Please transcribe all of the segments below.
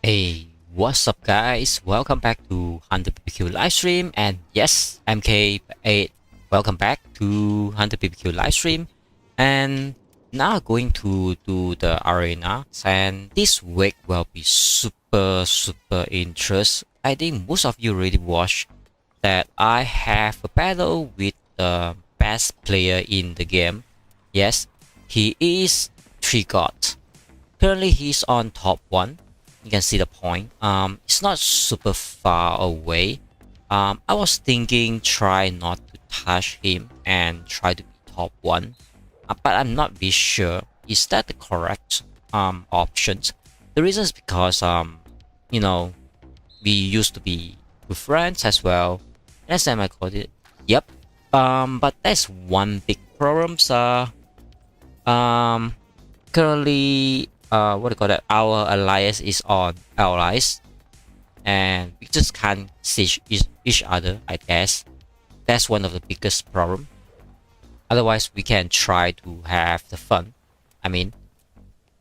Hey, what's up guys? Welcome back to HunterBBQ livestream, and yes, MK8. Welcome back to HunterBBQ livestream, and now going to do the arena, and this week will be super interesting. I think most of you already watched that I have a battle with the best player in the game. Yes, he is Trigod. Currently he's on top 1. You can see the point. It's not super far away. I was thinking try not to touch him and try to be top 1, but I'm not really sure. Is that the correct options? The reason is because you know, we used to be good friends as well. Last time I called it. Yep. But there's one big problem. Currently what do you call that? Our alliance is on allies, and we just can't see each other. I guess that's one of the biggest problem. Otherwise, we can try to have the fun. I mean,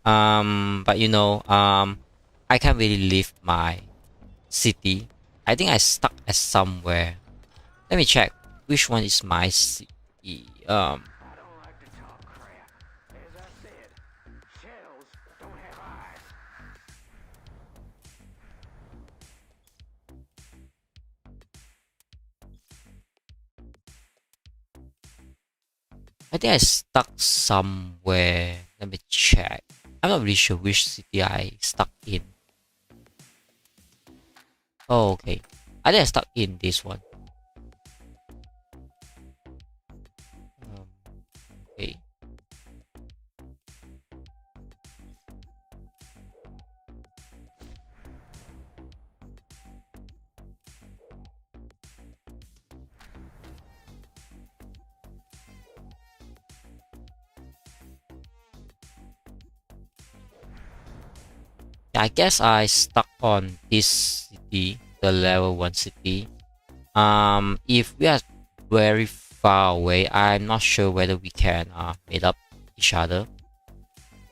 but I can't really leave my city. I think I stuck at somewhere. Let me check which one is my city. I think I stuck somewhere. Let me check. I'm not really sure which city I stuck in. Oh, okay. I think I stuck in this one. Okay. I guess I stuck on this city, the level 1 city. If we are very far away, I'm not sure whether we can meet up each other.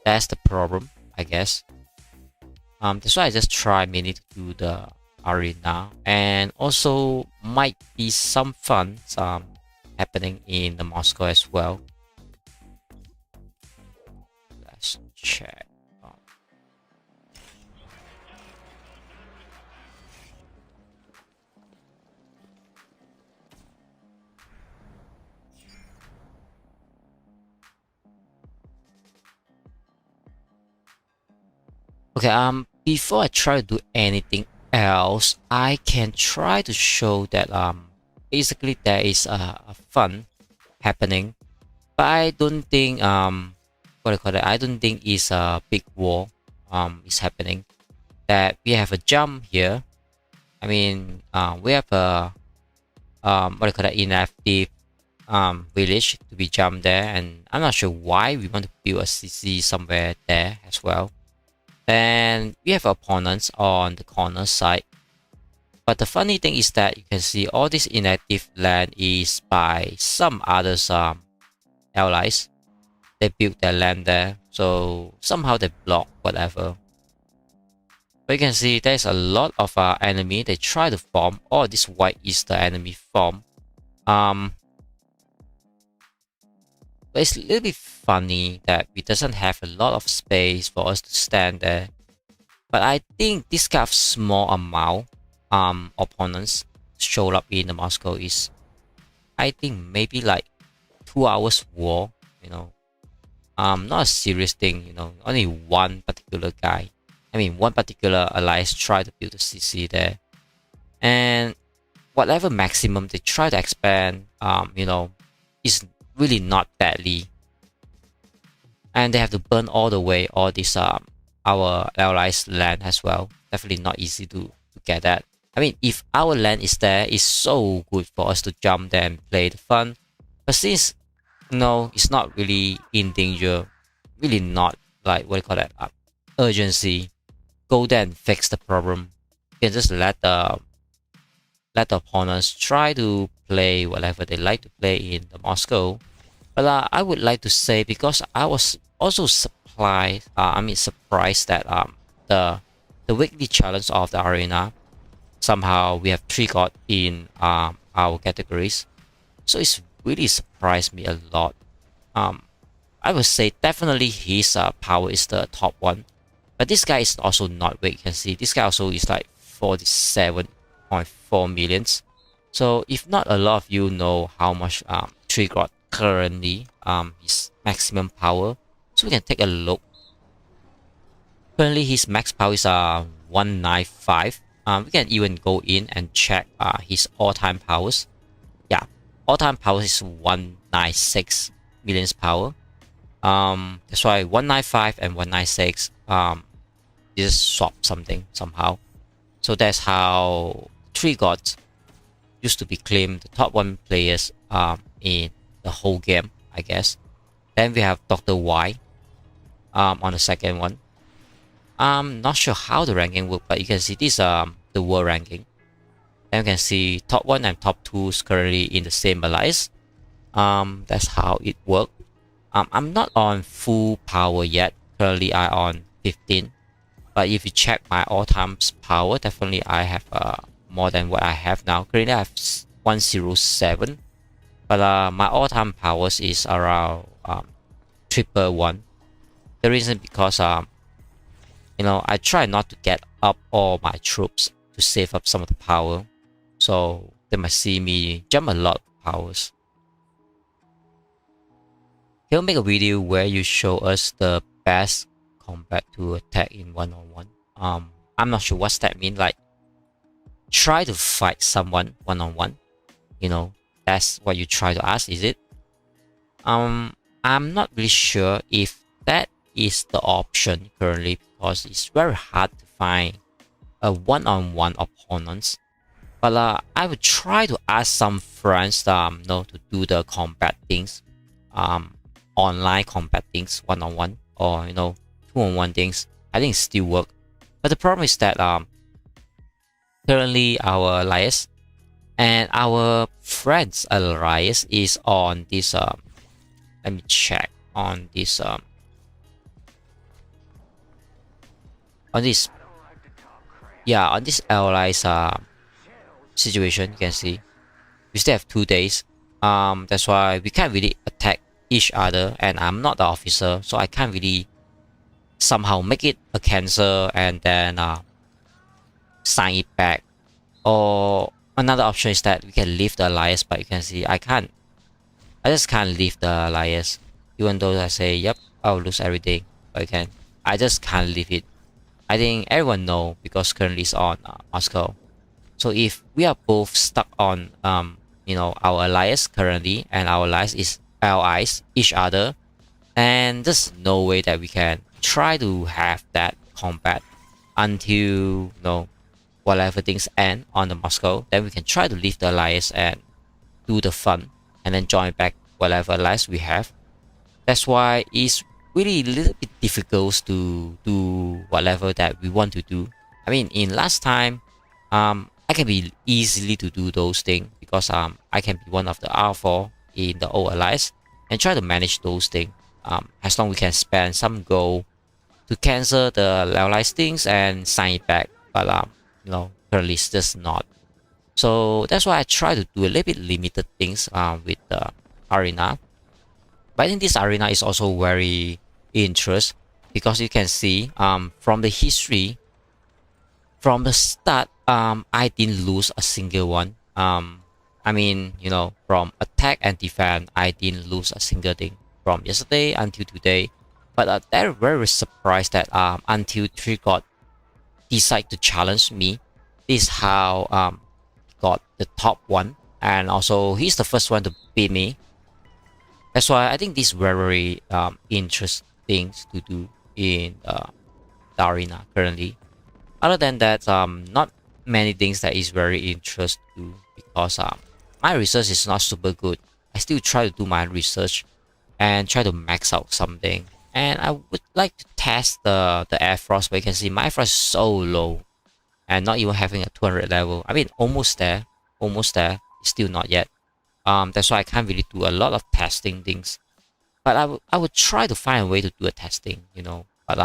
That's the problem, I guess. That's why I just try mainly to do the arena, and also might be some fun happening in the Moscow as well. Let's check. Okay, before I try to do anything else, I can try to show that basically there is a fun happening, but I don't think what do you call it? I don't think it's a big war is happening. That we have a jump here. I mean, we have a what do you call it? Inactive village to be jumped there, and I'm not sure why we want to build a CC somewhere there as well. Then we have opponents on the corner side. But the funny thing is that you can see all this inactive land is by some others allies. They built their land there, so somehow they block whatever. But you can see there's a lot of enemy. They try to form. Oh, this white is the enemy form. But it's a little bit funny that we doesn't have a lot of space for us to stand there. But I think this kind of small amount opponents showed up in the Moscow is, I think maybe like 2 hours war, not a serious thing, only one particular guy. I mean, one particular alliance try to build a CC there, and whatever maximum they try to expand, is really not badly, and they have to burn all the way all this our allies land as well. Definitely not easy to get that. I mean, if our land is there, it's so good for us to jump there and play the fun, but since it's not really in danger, really not like what do you call that, urgency, go there and fix the problem. You can just let the opponents try to play whatever they like to play in the Moscow. But I would like to say, because I was also surprised that the the weekly challenge of the arena, somehow we have triggered in our categories. So it's really surprised me a lot. I would say definitely his power is the top one, but this guy is also not weak. You can see this guy also is like 47.4 millions. So if not a lot of you know how much triggered currently his maximum power, so we can take a look. Currently his max power is 195. We can even go in and check his all-time powers. Yeah, all-time power is 196 millions power. That's why 195 and 196 just swap something somehow. So that's how three gods used to be claimed the top one players in the whole game, I guess. Then we have Dr. Y on the second one. I'm not sure how the ranking works, but you can see this the world ranking. Then you can see top 1 and top 2 is currently in the same alliance. That's how it works. I'm not on full power yet. Currently I on 15. But if you check my all-time power, definitely I have more than what I have now. Currently I have 107. But my all-time powers is around 111. The reason because you know, I try not to get up all my troops to save up some of the power. So they might see me jump a lot of powers. He'll make a video where you show us the best combat to attack in one-on-one. I'm not sure what's that mean. Like, try to fight someone one-on-one. You know, that's what you try to ask, is it? I'm not really sure if that is the option currently, because it's very hard to find a one-on-one opponents. But I would try to ask some friends you know, to do the combat things, online combat things, one-on-one, or you know, two-on-one things. I think it still work. But the problem is that currently our alliance and our friends alliance is on this let me check on this yeah, on this allies situation. You can see we still have 2 days. That's why we can't really attack each other, and I'm not the officer, so I can't really somehow make it a cancel and then sign it back. Or another option is that we can leave the alliance, but you can see I just can't leave the alliance, even though I say yep, I'll lose everything, but I just can't leave it. I think everyone know because currently it's on Moscow. So if we are both stuck on you know, our alliance currently, and our alliance is allies each other, and there's no way that we can try to have that combat until, you know, whatever things end on the Moscow. Then we can try to leave the alliance and do the fun, and then join back whatever alliance we have. That's why it's really a little bit difficult to do whatever that we want to do. I mean, in last time, I can be easily to do those things because I can be one of the R4 in the old alliance and try to manage those things. As long as we can spend some gold to cancel the alliance things and sign it back. But you know, currently it's just not. So that's why I try to do a little bit limited things with the arena. But I think this arena is also very interesting because you can see from the history, from the start, I didn't lose a single one. I mean, you know, from attack and defense, I didn't lose a single thing from yesterday until today. But they're very surprised that until Trigod decide to challenge me, this is how got the top one, and also he's the first one to beat me. That's why I think this very interesting things to do in the arena currently. Other than that, not many things that is very interesting to do because my research is not super good. I still try to do my research and try to max out something. And I would like to test the air frost, but you can see my air frost is so low and not even having a 200 level. I mean, almost there, still not yet. That's why I can't really do a lot of testing things. But I would try to find a way to do a testing, you know. But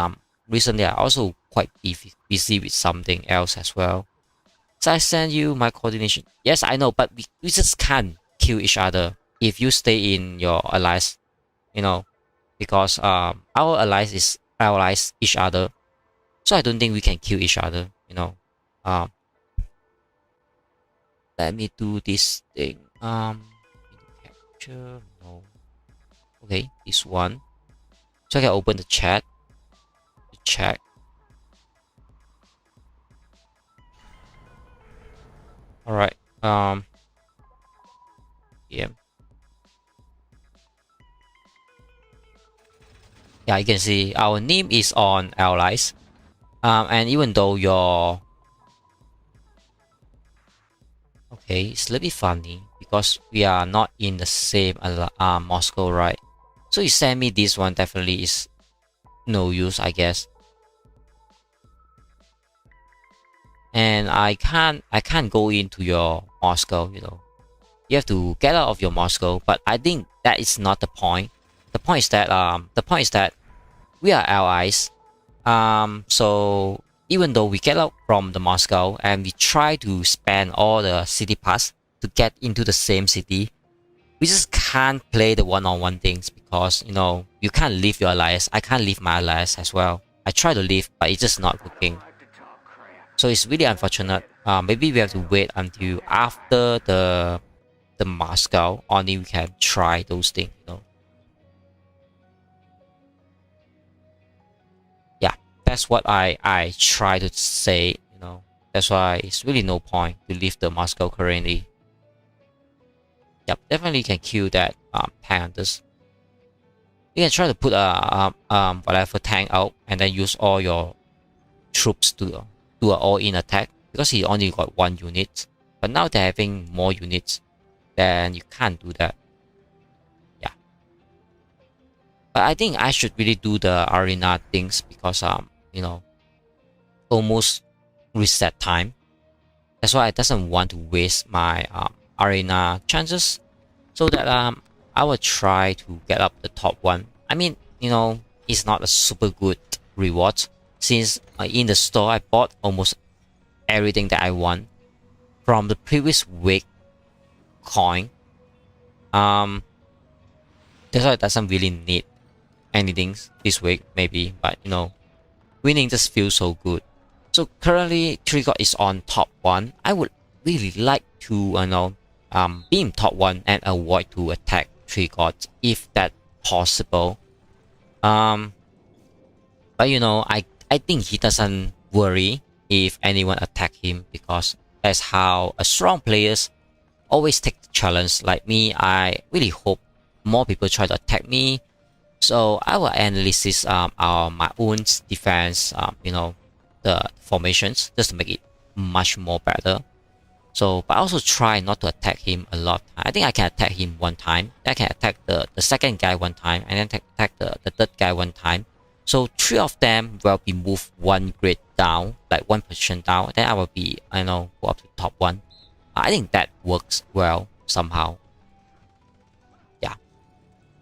recently I also quite busy with something else as well. So I send you my coordination. Yes, I know, but we just can't kill each other if you stay in your allies, you know, because our allies each other. So I don't think we can kill each other, you know. Um, let me do this thing. Capture, no. Okay, this one. So I can open the chat to check. All right. Yeah. Yeah, you can see our name is on allies. And even though your okay, it's a little bit funny because we are not in the same Moscow, right? So you send me this one, definitely is no use, I guess. And I can't go into your Moscow, you know. You have to get out of your Moscow, but I think that is not the point. The point is that we are allies. So even though we get out from the Moscow and we try to spend all the city pass to get into the same city, we just can't play the one-on-one things because, you know, you can't leave your allies. I can't leave my allies as well. I try to leave, but it's just not working. So it's really unfortunate. Maybe we have to wait until after the Moscow, only we can try those things, you know. Yeah, that's what I try to say, you know. That's why it's really no point to leave the Moscow currently. Yep, definitely can kill that tank hunters. You can try to put a whatever tank out and then use all your troops to do an all-in attack because he only got one unit. But now they're having more units, then you can't do that. Yeah. But I think I should really do the arena things because you know, almost reset time. That's why I doesn't want to waste my arena chances, so that I will try to get up the top one. I mean, you know, it's not a super good reward since in the store I bought almost everything that I want from the previous week coin. That's why it doesn't really need anything this week maybe, but you know, winning just feels so good. So currently Trigger is on top one. I would really like to be in top one and avoid to attack Trigger if that possible. But you know, I think he doesn't worry if anyone attack him because that's how a strong players always take the challenge. Like me, I really hope more people try to attack me. So I will analyze my own defense, you know, the formations just to make it much more better. So, but I also try not to attack him a lot. I think I can attack him one time. I can attack the second guy one time, and then attack the third guy one time. So 3 of them will be moved 1 grade down, like 1 position down. Then I will be, I know, go up to top 1. I think that works well somehow. Yeah.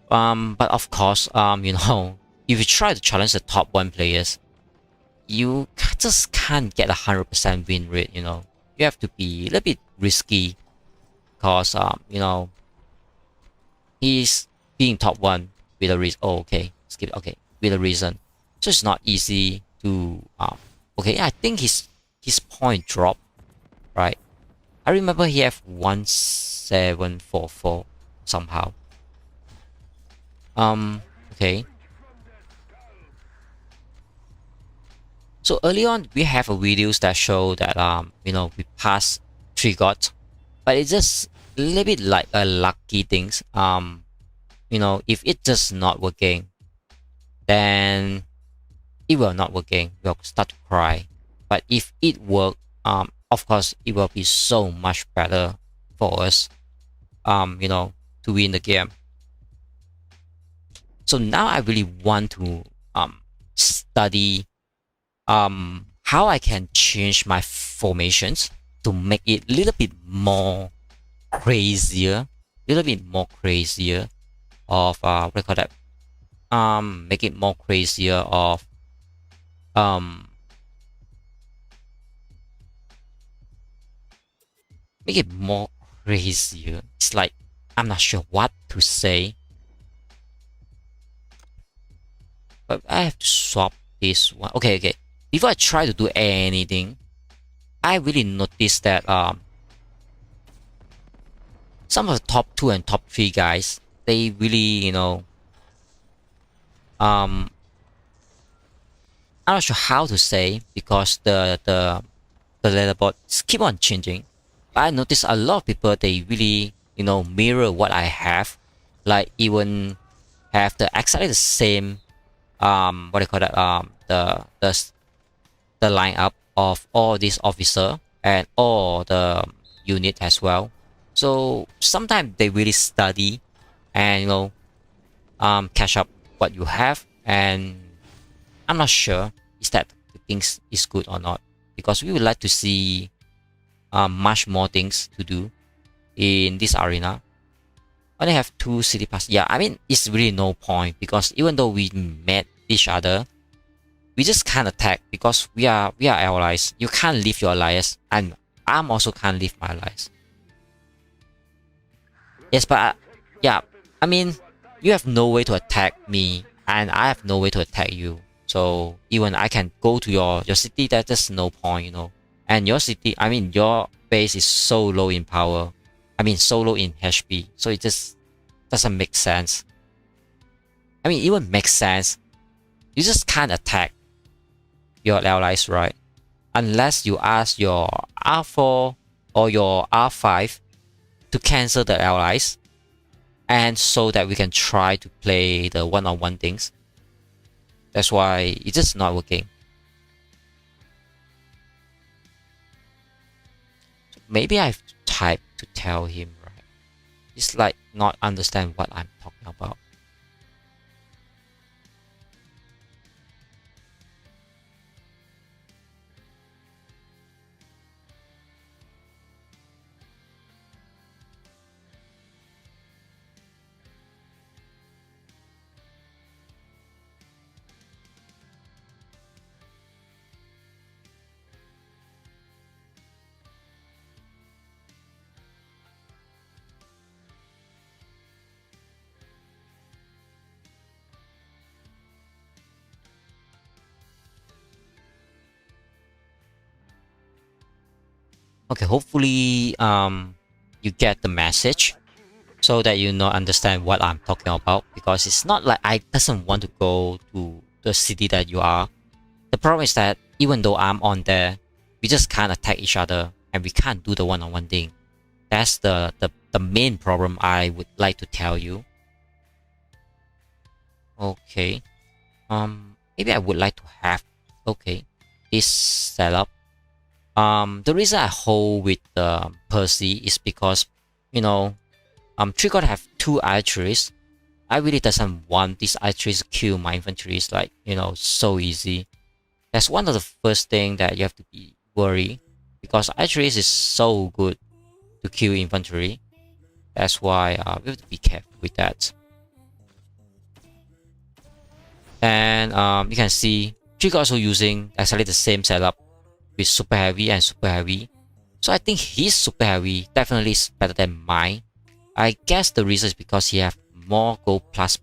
But of course, you know, if you try to challenge the top 1 players, you just can't get 100% win rate, you know. You have to be a little bit risky because, you know, he's being top 1 with a reason. Oh, okay, skip it. Okay, with a reason. So it's not easy to, okay, I think his point dropped, right? I remember he have 1744 somehow. Okay. So early on, we have videos that show that you know, we pass Trigger, but it's just a little bit like a lucky things. You know, if it just not working, then it will not working. We'll start to cry. But if it work, of course, it will be so much better for us. You know, to win the game. So now I really want to study how I can change my formations to make it a little bit more crazier, of what do you call that? Make it more crazier of make it more crazier. It's like I'm not sure what to say, but I have to swap this one. Okay. Before I try to do anything, I really noticed that some of the top 2 and top 3 guys, they really, I'm not sure how to say because the leaderboards keep on changing. But I noticed a lot of people, they really, mirror what I have, like even have exactly the same what do you call that, the lineup of all these officer and all the unit as well. So sometimes they really study and catch up what you have, and I'm not sure is that the things is good or not, because we would like to see much more things to do in this arena. Only have 2 city pass. Yeah, I mean it's really no point, because even though we met each other, we just can't attack because we are allies. You can't leave your allies, and I'm also can't leave my allies. Yes, but yeah, I mean you have no way to attack me, and I have no way to attack you. So even I can go to your city, there's no point, And your city, I mean your base is so low in power. I mean so low in HP. So it just doesn't make sense. I mean, it even makes sense. You just can't attack your allies, right? Unless you ask your R4 or your R5 to cancel the allies, and so that we can try to play the one-on-one things. That's why it's just not working. So maybe I have to type to tell him, right? It's like not understand what I'm talking about. Okay, hopefully you get the message so that you understand what I'm talking about, because it's not like I doesn't want to go to the city that you are. The problem is that even though I'm on there, we just can't attack each other and we can't do the one-on-one thing. That's the main problem I would like to tell you. Okay. Maybe I would like to have this setup. The reason I hold with Percy is because, Trigger have 2 archeries. I really doesn't want these archeries to kill my infantry. It's like, so easy. That's one of the first thing that you have to be worried, because archeries is so good to kill infantry. That's why we have to be careful with that. And you can see Trigger also using exactly the same setup with super heavy and super heavy. So I think his super heavy definitely is better than mine. I guess the reason is because he have more gold plus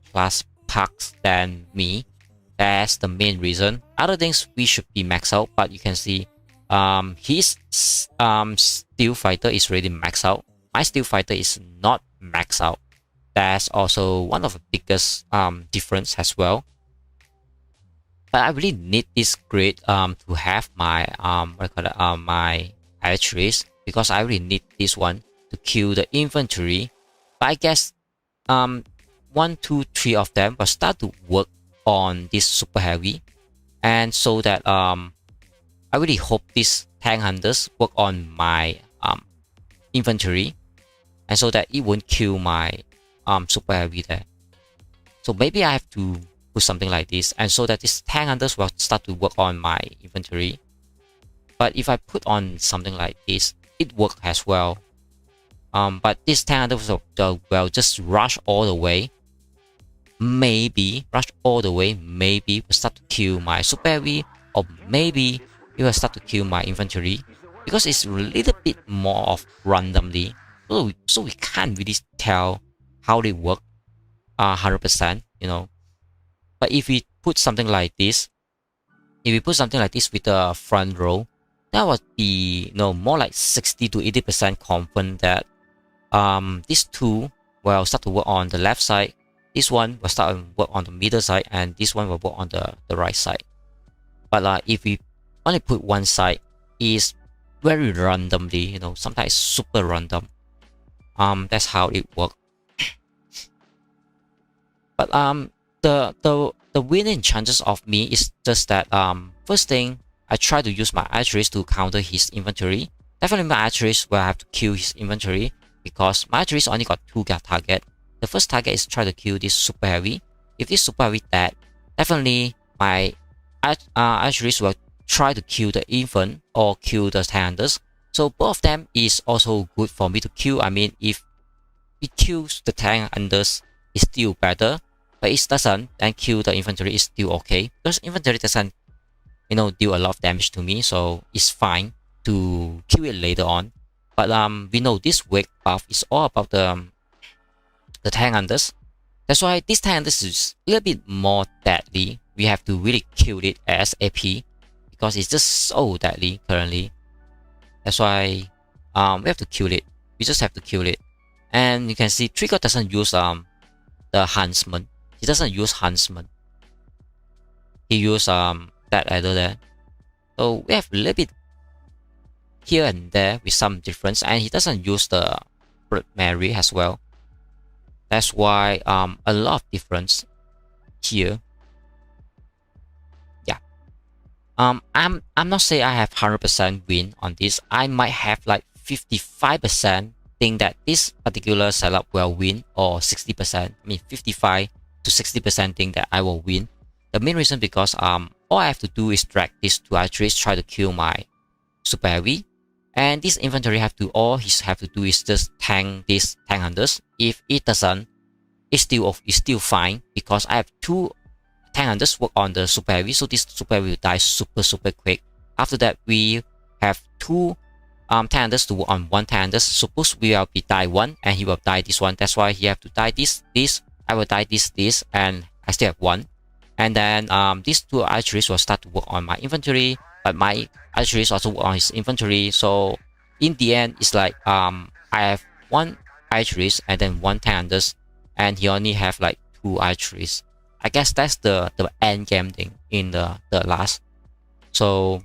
packs than me. That's the main reason. Other things we should be maxed out, but you can see his steel fighter is already maxed out. My steel fighter is not maxed out. That's also one of the biggest difference as well. But I really need this grid to have my my archeries, because I really need this one to kill the infantry. But I guess 1, 2, 3 of them will start to work on this super heavy, and so that I really hope these tank hunters work on my infantry, and so that it won't kill my super heavy there. So maybe I have to put something like this, and so that these tank hunters will start to work on my infantry. But if I put on something like this, it works as well. But this tank hunters will just rush all the way. Maybe will start to kill my super heavy, or maybe he will start to kill my infantry, because it's a little bit more of randomly, so we can't really tell how they work 100%, you know. But if we put something like this, with the front row, that would be, you know, more like 60 to 80% confident that these two will start to work on the left side, this one will start to work on the middle side, and this one will work on the right side. But if we only put one side, is very randomly, you know, sometimes super random. That's how it works. But the winning chances of me is just that first thing, I try to use my archeries to counter his infantry. Definitely my archeries will have to kill his infantry, because my archeries only got 2 target. The first target is try to kill this super heavy. If this super heavy dead, definitely my archeries will try to kill the infant or kill the tank. So both of them is also good for me to kill. I mean, if it kills the tank unders, it's still better. But it doesn't, then kill the infantry is still okay, because infantry doesn't, you know, deal a lot of damage to me, so it's fine to kill it later on. But we know this Warpath is all about the tank unders. That's why this tank unders is a little bit more deadly. We have to really kill it as AP, because it's just so deadly currently. That's why we have to kill it. We just have to kill it. And you can see Trigger doesn't use the Huntsman. He doesn't use Huntsman. He uses that either there. So we have a little bit here and there with some difference, and he doesn't use the Blood Mary as well. That's why a lot of difference here. Yeah. I'm not saying I have 100% win on this. I might have like 55% think that this particular setup will win, or 60%. I mean 55 to 60% think that I will win. The main reason because all I have to do is drag these 2 archeries, try to kill my super heavy, and this infantry all he have to do is just tank these tank hunters. If it doesn't, it's still fine, because I have 2 tank hunters work on the super heavy, so this super heavy will die super quick. After that, we have 2 tank hunters to work on 1 tank hunter. Suppose we will be die 1 and he will die this one. That's why he have to die this. I will die this, and I still have 1. And then these 2 archeries will start to work on my infantry, but my archeries also work on his infantry. So in the end, it's like I have 1 archeries and then 1 tank hunters, and he only have like 2 archeries. I guess that's the end game thing in the last. So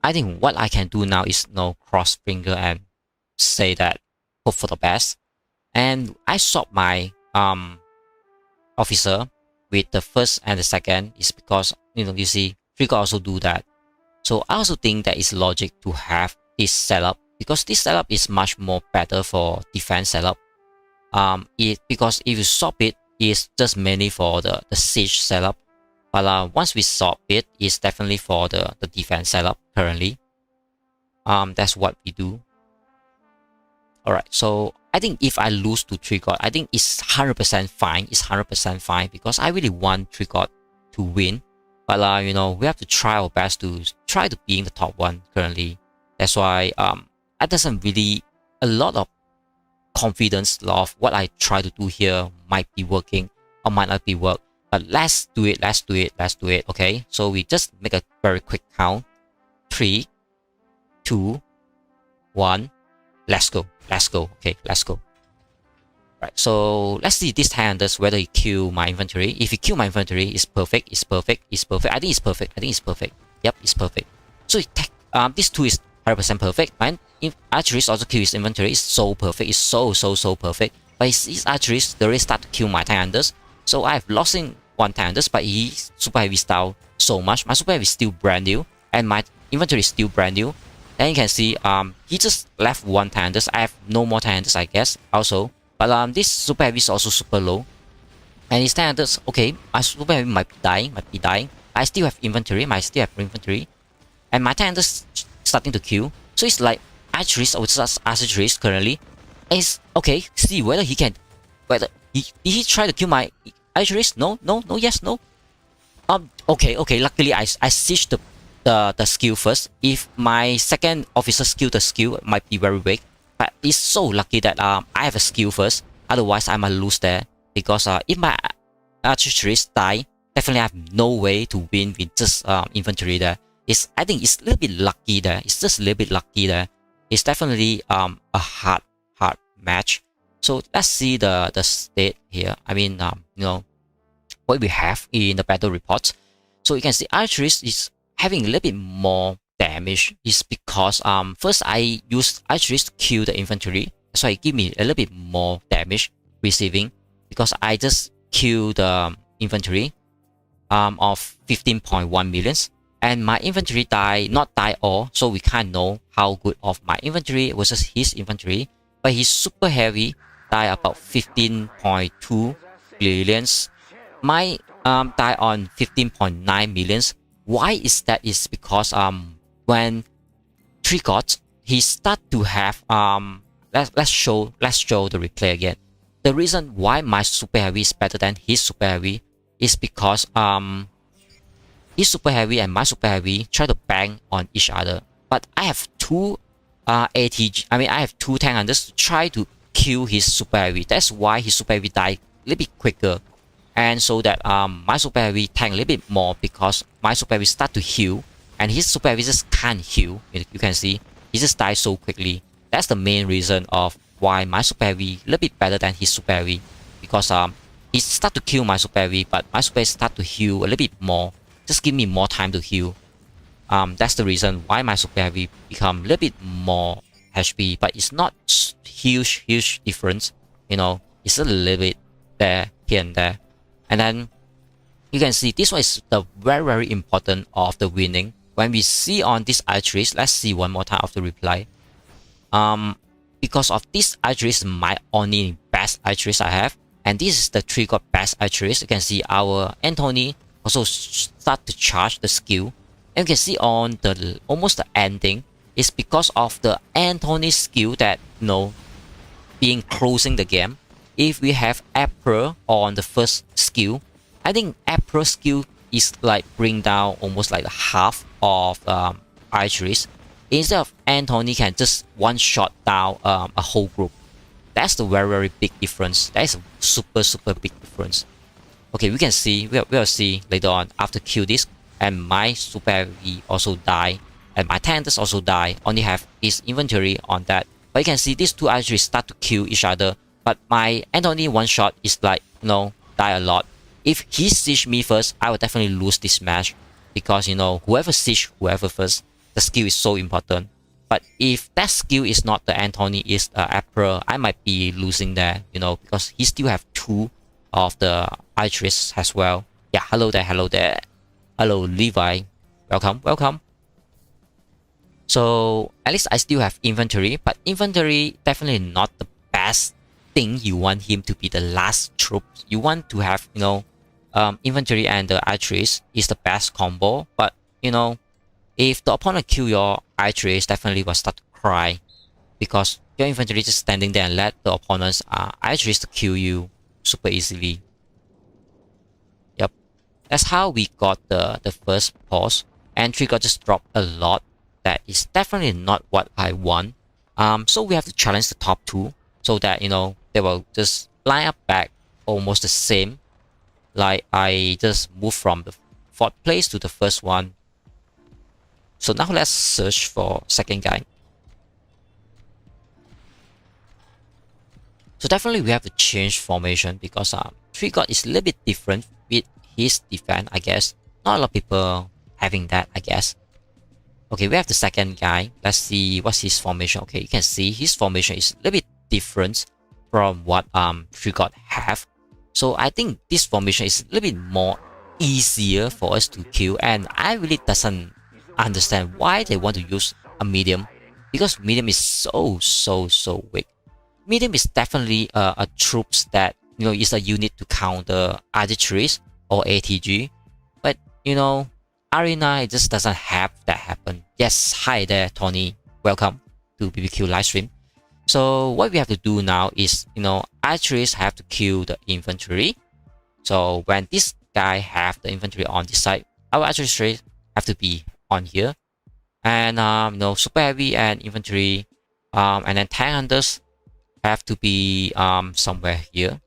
I think what I can do now is, you know, cross finger and say that hope for the best. And I swap my officer with the first and the second is because, you know, you see Trigger also do that. So I also think that it's logic to have this setup, because this setup is much more better for defense setup. Because if you swap it, it's just mainly for the siege setup. But once we swap it, it's definitely for the defense setup currently. That's what we do. Alright, so I think if I lose to Trigger, I think it's 100% fine. It's 100% fine, because I really want Trigger to win. But you know, we have to try our best to try to be in the top 1 currently. That's why I doesn't really a lot of confidence of what I try to do here might be working or might not be work. But let's do it. Okay, so we just make a very quick count. 3, 2, 1. Let's go. Okay, let's go. Right, so let's see this tank hunters whether he kill my infantry. If he kill my infantry, it's perfect. I think it's perfect. Yep, it's perfect. So this 2 is 100% perfect. And if archeries also kill his infantry, it's so perfect. It's so perfect. But his archeries they already start to kill my tank hunters. So I've lost in 1 tank hunters, but he super heavy style so much. My super heavy is still brand new, and my infantry is still brand new. Then you can see he just left 1 tank hunters. I have no more tank hunters, I guess, also. But this super heavy is also super low. And his tank hunters, okay, my super heavy might be dying. I still have infantry, and my tank hunters starting to kill. So it's like archeries or just archeries currently. Is okay, see whether he can, did he try to kill my archeries? No, yes, no. Okay. Luckily, I sieged the skill first. If my second officer skill the skill, it might be very weak. But it's so lucky that I have a skill first. Otherwise, I might lose there because if my archers die, definitely I have no way to win with just infantry there. I think it's a little bit lucky there. It's just a little bit lucky there. It's definitely a hard match. So let's see the state here. I mean what we have in the battle reports. So you can see archery is having a little bit more damage. Is because first I used archery to kill the infantry, so it give me a little bit more damage receiving because I just killed the infantry of 15.1 millions, and my infantry not die all, so we can't know how good of my infantry versus his infantry. But his super heavy die about 15.2 billions. My die on 15.9 millions. Why is that? Is because when Trigot he start to have let's show the replay again. The reason why my super heavy is better than his super heavy is because his super heavy and my super heavy try to bang on each other. But I have two ATG. I mean I have two tank hunters to try to kill his super heavy. That's why his super heavy die a little bit quicker. And so that my super heavy tank a little bit more because my super heavy start to heal and his super heavy just can't heal. You can see he just dies so quickly. That's the main reason of why my super heavy a little bit better than his super heavy, because he start to kill my super heavy, but my super heavy start to heal a little bit more. Just give me more time to heal. That's the reason why my super heavy become a little bit more HP, but it's not huge difference. It's a little bit there, here and there. And then you can see this one is the very important of the winning. When we see on this archeries, let's see one more time of the reply. Because of this archeries, my only best archeries I have, and this is the trigger best archeries. You can see our Anthony also start to charge the skill, and you can see on the almost the ending is because of the Anthony skill that being closing the game. If we have April on the first skill, I think April skill is like bring down almost like half of archeries. Instead of Anthony can just one shot down a whole group. That's the very big difference. That is a super big difference. Okay, we can see, we'll see later on after kill this, and my super heavy also die, and my tankers also die. Only have his inventory on that. But you can see these two archeries start to kill each other. But my Anthony one shot is like, die a lot. If he siege me first, I will definitely lose this match. Because, whoever siege whoever first, the skill is so important. But if that skill is not the Anthony, is April, I might be losing there, because he still have two of the archeries as well. Yeah, hello there. Hello, Levi. Welcome. So, at least I still have inventory, but inventory definitely not the best thing. You want him to be the last troop. You want to have inventory and the archeries is the best combo. But if the opponent kill your archeries, definitely will start to cry, because your infantry just standing there and let the opponent's archeries to kill you super easily. Yep, that's how we got the first pause. Entry got just dropped a lot. That is definitely not what I want. So we have to challenge the top two, so that they will just line up back almost the same. Like I just moved from the 4th place to the first one. So now let's search for second guy. So definitely we have to change formation, because Trigot is a little bit different with his defense, I guess. Not a lot of people having that, I guess. Okay, we have the second guy. Let's see what's his formation. Okay, you can see his formation is a little bit different from what Trigot have. So I think this formation is a little bit more easier for us to kill, and I really doesn't understand why they want to use a medium, because medium is so weak. Medium is definitely a troops that is a unit to counter archeries or ATG, but Arena, it just doesn't have that happen. Yes, hi there, Tony. Welcome to BBQ livestream. So what we have to do now is, archeries have to kill the infantry. So when this guy have the infantry on this side, our archery straight have to be on here. And super heavy and infantry, and then tank hunters have to be somewhere here.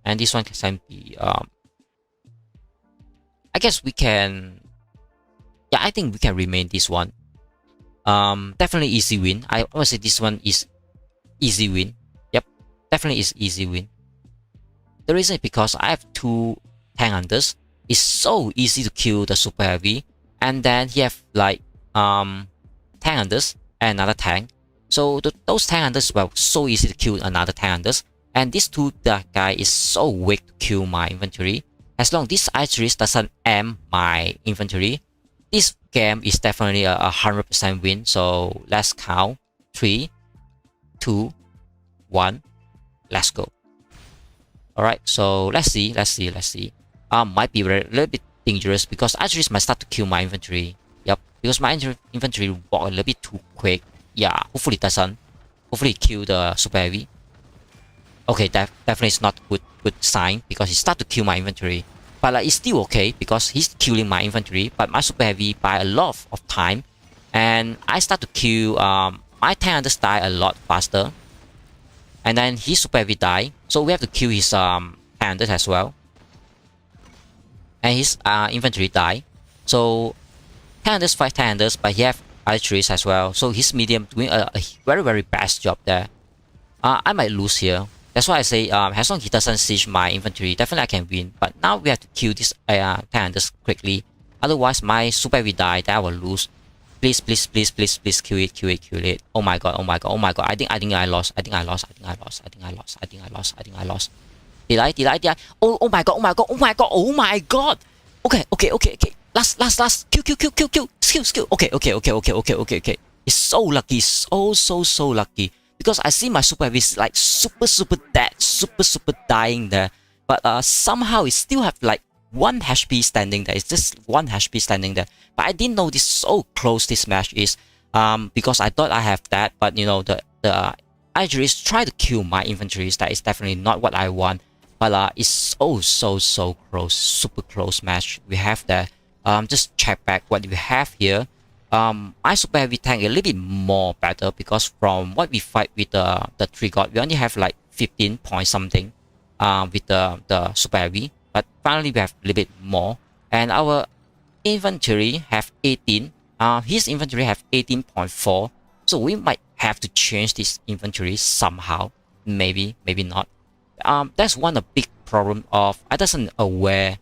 And this one can be I guess we can, yeah, I think we can remain this one. Definitely easy win. I would say this one is easy win. Yep, definitely is easy win. The reason is because I have 2 tank hunters. It's so easy to kill the super heavy, and then he have like tank hunters and another tank. So those tank hunters were so easy to kill another tank hunters, and this 2 guy is so weak to kill my infantry. As long as this archery doesn't aim my infantry, this game is definitely a 100% win. So let's count 3, 2, 1, let's go. Alright, so let's see. Might be a little bit dangerous because archery might start to kill my infantry. Yep, because my infantry walk a little bit too quick. Yeah, hopefully it doesn't. Hopefully it kill the super heavy. Okay, definitely it's not good sign because he start to kill my infantry. But like, it's still okay because he's killing my infantry, but my super heavy by a lot of time, and I start to kill my tank hunters die a lot faster, and then his super heavy die, so we have to kill his tank hunters as well, and his infantry die. So tank hunters fight tank hunters, but he have archeries as well, so his medium doing a very best job there. I might lose here. That's why I say, as long as he doesn't siege my infantry, definitely I can win. But now we have to kill this tank hunters quickly. Otherwise, my super heavy die, then I will lose. Please, kill it. Oh my god. I think I lost. Did I? Oh my god. Okay. Last. Kill. Okay. It's so lucky. So lucky. Because I see my super heavy is like super dead, super dying there, but somehow it still have like 1 HP standing there. It's just 1 HP standing there. But I didn't know this so close this match is, because I thought I have that, but you know the archeries try to kill my infantries. That is definitely not what I want. But it's so close, super close match we have there. Just check back what we have here. My super heavy tank a little bit more better because from what we fight with the 3 god, we only have like 15 point something with the super heavy, but finally we have a little bit more, and our infantry have 18. His infantry have 18.4, so we might have to change this infantry somehow. Maybe not. That's one of the big problem of I doesn't aware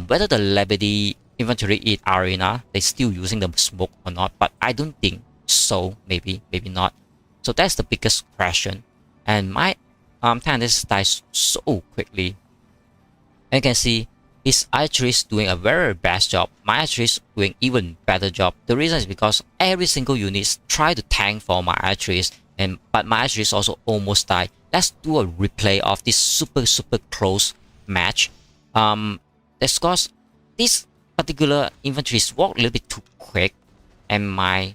whether the Liberty infantry in arena they still using the smoke or not, but I don't think so. Maybe not. So that's the biggest question. And my tank dies so quickly. And you can see his archery is doing a very best job. My archery is doing even better job. The reason is because every single unit try to tank for my archeries, but my archeries also almost die. Let's do a replay of this super close match. That's because this particular infantries walk a little bit too quick, and my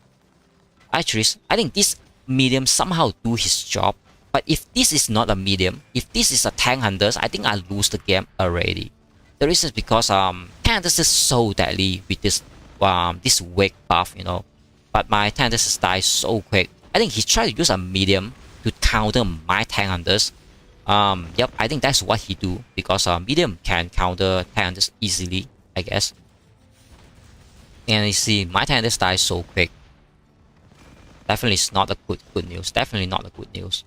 archeries, I think this medium somehow do his job. But if this is not a medium, if this is a tank hunters, I think I lose the game already. The reason is because tank hunters is so deadly with this this wake buff, you know. But my tank hunters die so quick. I think he tried to use a medium to counter my tank hunters. Yep, I think that's what he do because medium can counter tank hunters easily, I guess. And you see, my tank hunters die so quick. Definitely it's not a good news. Definitely not a good news.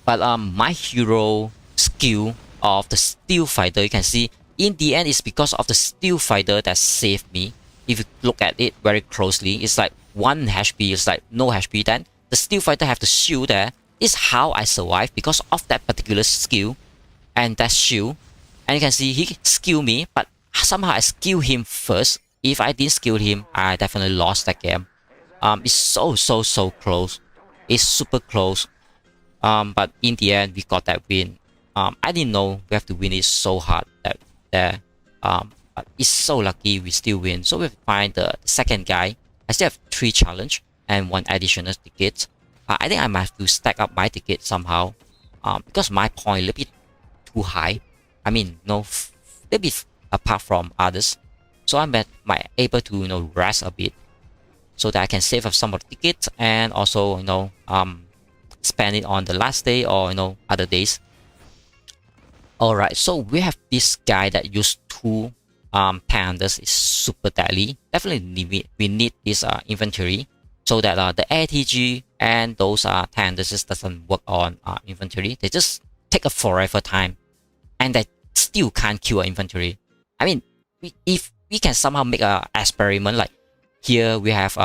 But my hero skill of the steel fighter, you can see in the end it's because of the steel fighter that saved me. If you look at it very closely, it's like 1 HP, it's like no HP. Then the steel fighter have the shield there. It's how I survive because of that particular skill and that shield. And you can see he skill me, but somehow I skill him first. If I didn't skill him, I definitely lost that game. It's so close. It's super close. But in the end, we got that win. I didn't know we have to win it so hard that but it's so lucky we still win. So we find the second guy. I still have 3 challenge and 1 additional ticket. I think I might have to stack up my ticket somehow. Because my point a little bit too high. I mean, no, little bit apart from others. So I'm able to rest a bit, so that I can save up some of the tickets and also spend it on the last day or other days. Alright, so we have this guy that used two pandas. Is super deadly. Definitely we need this inventory, so that the ATG and those pandas just doesn't work on inventory. They just take a forever time, and they still can't kill inventory. I mean, if we can somehow make an experiment, like here we have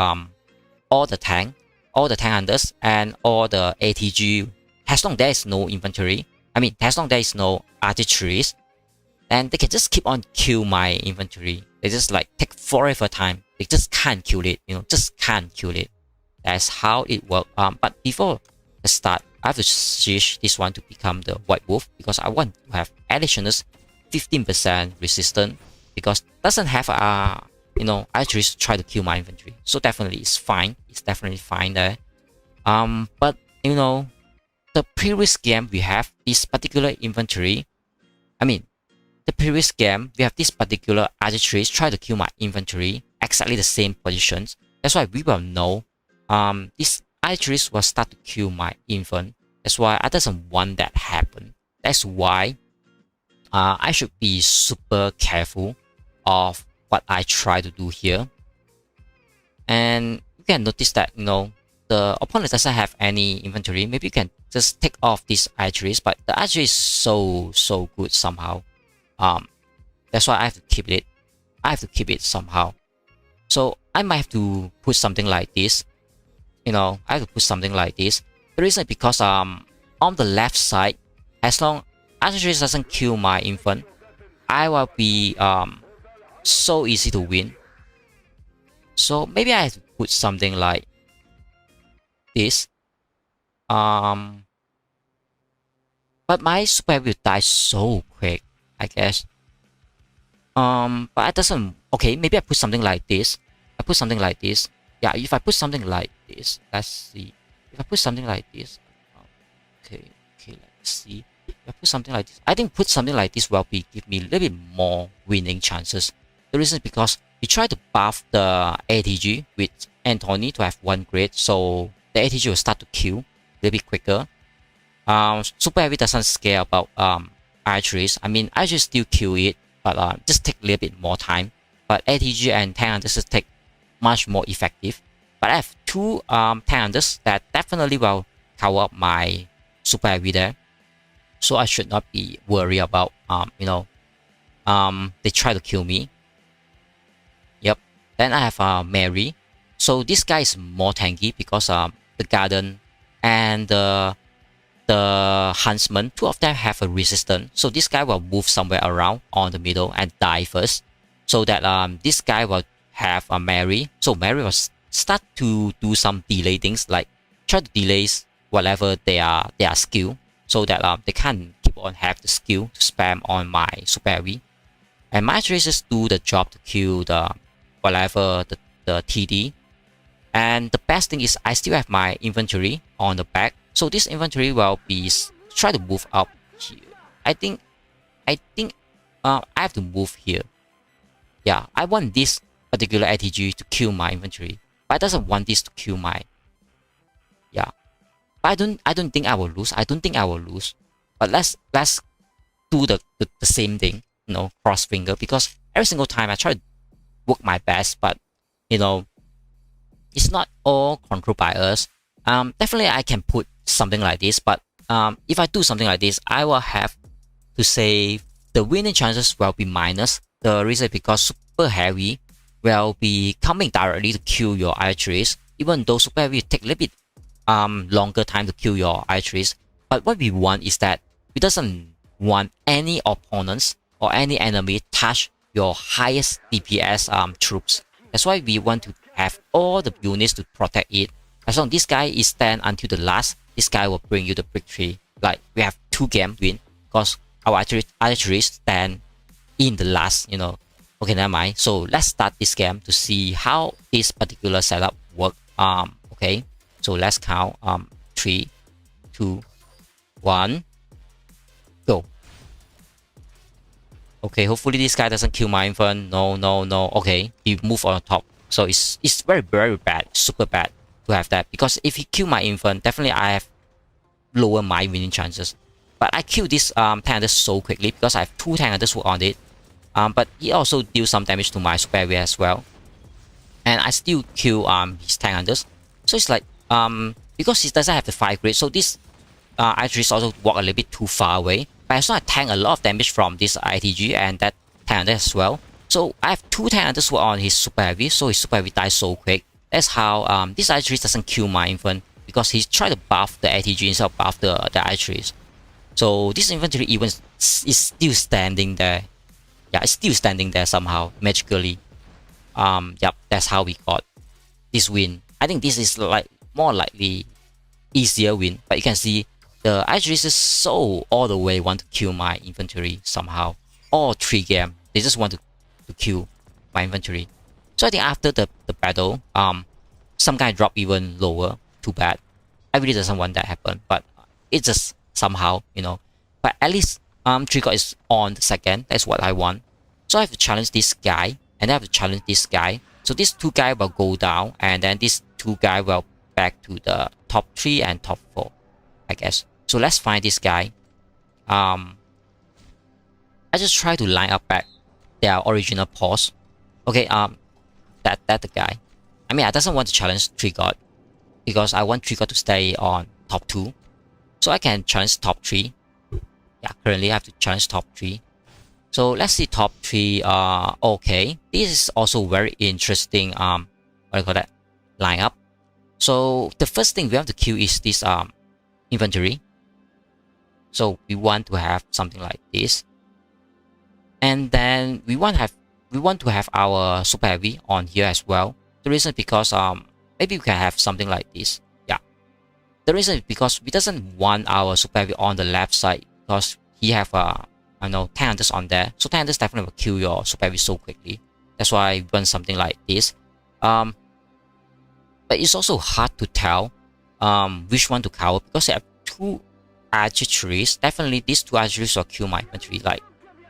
all the tank hunters and all the ATG. As long there is no inventory, I mean, as long there is no artilleries, and they can just keep on kill my inventory. They just like take forever time. They just can't kill it, just can't kill it. That's how it works. But before the start, I have to switch this one to become the White Wolf, because I want to have additional 15% resistance, because it doesn't have artilleries to try to kill my inventory. So definitely it's fine. It's definitely fine there. But the previous game we have this particular inventory. I mean, the previous game we have this particular artilleries try to kill my inventory exactly the same positions. That's why we will know this artilleries will start to kill my infant. That's why I doesn't want that happen. That's why I should be super careful of what I try to do here. And you can notice that the opponent doesn't have any inventory. Maybe you can just take off these artilleries, but the artillery is so good somehow. That's why I have to keep it. I have to keep it somehow. So I might have to put something like this. I have to put something like this. The reason is because on the left side, as long artillery doesn't kill my infant, I will be so easy to win. So maybe I have to put something like this. But my super will die so quick, I guess. But it doesn't. Okay, maybe I put something like this. I put something like this. Yeah, if I put something like this, let's see. If I put something like this, okay, let's see. If I put something like this, I think put something like this will give me a little bit more winning chances. The reason is because we try to buff the ATG with Anthony to have 1 grade, so the ATG will start to kill a little bit quicker. Super Heavy doesn't scare about archeries. I mean, I just still kill it, but just take a little bit more time. But ATG and tank hunters just take much more effective. But I have two tank hunters that definitely will cover up my Super Heavy there, so I should not be worried about they try to kill me. Yep. Then I have Mary. So this guy is more tanky because the garden and the huntsman, two of them have a resistance. So this guy will move somewhere around on the middle and die first, so that this guy will have a Mary. So Mary will start to do some delay things, like try to delay whatever their skill, so that they can't keep on have the skill to spam on my Super Heavy. And my traces do the job to kill the whatever the TD. And the best thing is I still have my inventory on the back, so this inventory will be try to move up here. I think I have to move here. Yeah, I want this particular ATG to kill my inventory, but I doesn't want this to kill my. Yeah, but I don't think I will lose. I don't think I will lose. But let's do the same thing. Cross finger, because every single time I try to work my best, but it's not all controlled by us. Definitely I can put something like this, but if I do something like this, I will have to say the winning chances will be minus. The reason is because Super Heavy will be coming directly to kill your archeries, even though Super Heavy will take a little bit longer time to kill your archeries. But what we want is that we doesn't want any opponents or any enemy touch your highest DPS troops. That's why we want to have all the units to protect it. As long as this guy is stand until the last, this guy will bring you the victory. Like we have 2 game win because our archery stand in the last. Okay, never mind. So let's start this game to see how this particular setup work. Okay, so let's count. 3, 2, 1, go. Okay, hopefully this guy doesn't kill my infant. No, no, no. Okay, he moved on top. So it's very, very bad, super bad to have that. Because if he kill my infant, definitely I have lower my winning chances. But I kill this tank hunter so quickly because I have 2 tank hunters on it. But he also deals some damage to my super heavy as well. And I still kill his tank hunters. So it's like because he doesn't have the 5 grid, so this archeries also walk a little bit too far away. But I saw I tank a lot of damage from this ITG and that tank hunter as well. So I have 2 tank hunters on his super heavy, so his super heavy dies so quick. That's how this archeries doesn't kill my infant, because he's trying to buff the ATG instead of buff the archeries. So this infantry even is still standing there. Yeah, it's still standing there somehow, magically. Yep, that's how we got this win. I think this is like more likely easier win, but you can see the archeries is so all the way want to kill my infantry somehow. All 3 game, they just want to kill my infantry. So I think after the battle, some guy drop even lower. Too bad. I really doesn't want that happen, but it just somehow, you know. But at least trigger is on the second. That's what I want. So I have to challenge this guy, and I have to challenge this guy. So these 2 guys will go down, and then these 2 guys will back to the top 3 and top 4, I guess. So let's find this guy. I just try to line up back their original pause. Okay, that the guy. I mean, I doesn't want to challenge Trigger because I want Trigger to stay on top 2. So I can challenge top 3. Yeah, currently I have to challenge top 3. So let's see top 3. Okay, this is also very interesting. What do you call that? Lineup. So the first thing we have to kill is this infantry. So we want to have something like this, and then we want to have our super heavy on here as well. The reason is because maybe we can have something like this. Yeah. The reason is because we doesn't want our super heavy on the left side, because he have I know tank hunters on there. So tank hunters definitely will kill your super heavy so quickly. That's why we want something like this. But it's also hard to tell which one to cover, because I have 2 archeries. Definitely these 2 archeries will kill my infantry like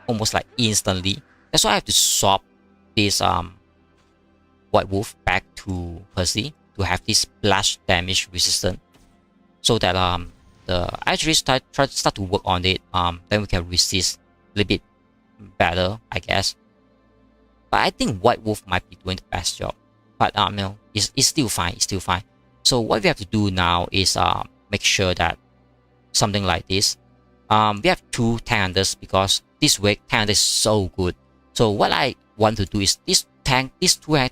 almost like instantly. That's why I have to swap this White Wolf back to Percy to have this splash damage resistant, so that the archeries start to work on it. Then we can resist a little bit better, I guess. But I think White Wolf might be doing the best job. But you know, it's still fine. It's still fine. So what we have to do now is make sure that something like this. We have 2 tank hunters, because this way tank hunter is so good. So what I want to do is these 2 tank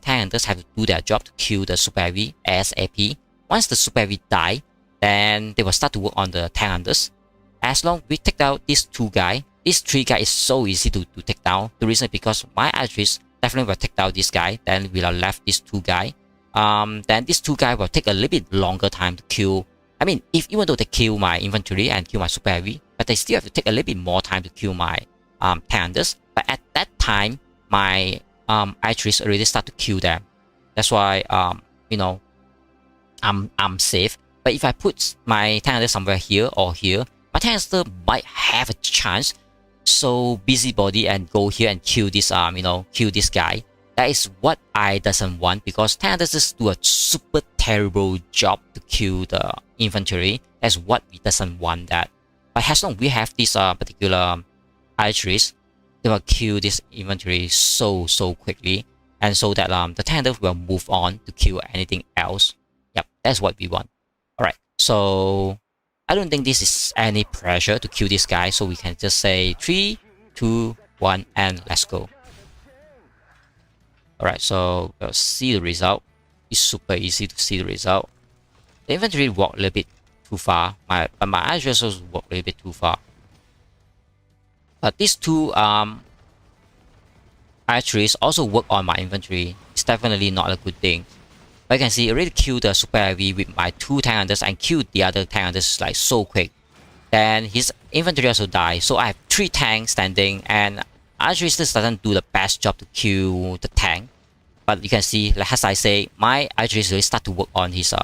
hunters have to do their job to kill the super heavy ASAP. Once the super heavy die, then they will start to work on the tank hunters. As long we take out these 2 guys, these 3 guys is so easy to take down. The reason is because my archeries definitely will take down this guy. Then we are left these 2 guys. Then these 2 guys will take a little bit longer time to kill. I mean, even though they kill my infantry and kill my super heavy, but they still have to take a little bit more time to kill my tank hunters. But at that time, my archeries already start to kill them. That's why you know, I'm safe. But if I put my tank hunter somewhere here or here, my tank hunter might have a chance. So busybody and go here and kill this you know, kill this guy. That is what I doesn't want, because tank hunters just do a super terrible job to kill the infantry. That's what we doesn't want that. But as long as we have this particular archeries, they will kill this infantry so quickly, and so that the tank hunter will move on to kill anything else. Yep, that's what we want. Alright, so I don't think this is any pressure to kill this guy, so we can just say 3, 2, 1, and let's go. Alright, so we'll see the result. It's super easy to see the result. The infantry walk a little bit too far, but my archers also walk a little bit too far. But these 2 archeries also work on my infantry. It's definitely not a good thing. But you can see, I already killed the super heavy with my 2 tank hunters and killed the other tank hunters like so quick. Then his infantry also died. So I have 3 tanks standing, and archery still doesn't do the best job to kill the tank. But you can see, like as I say, my archeries really start to work on his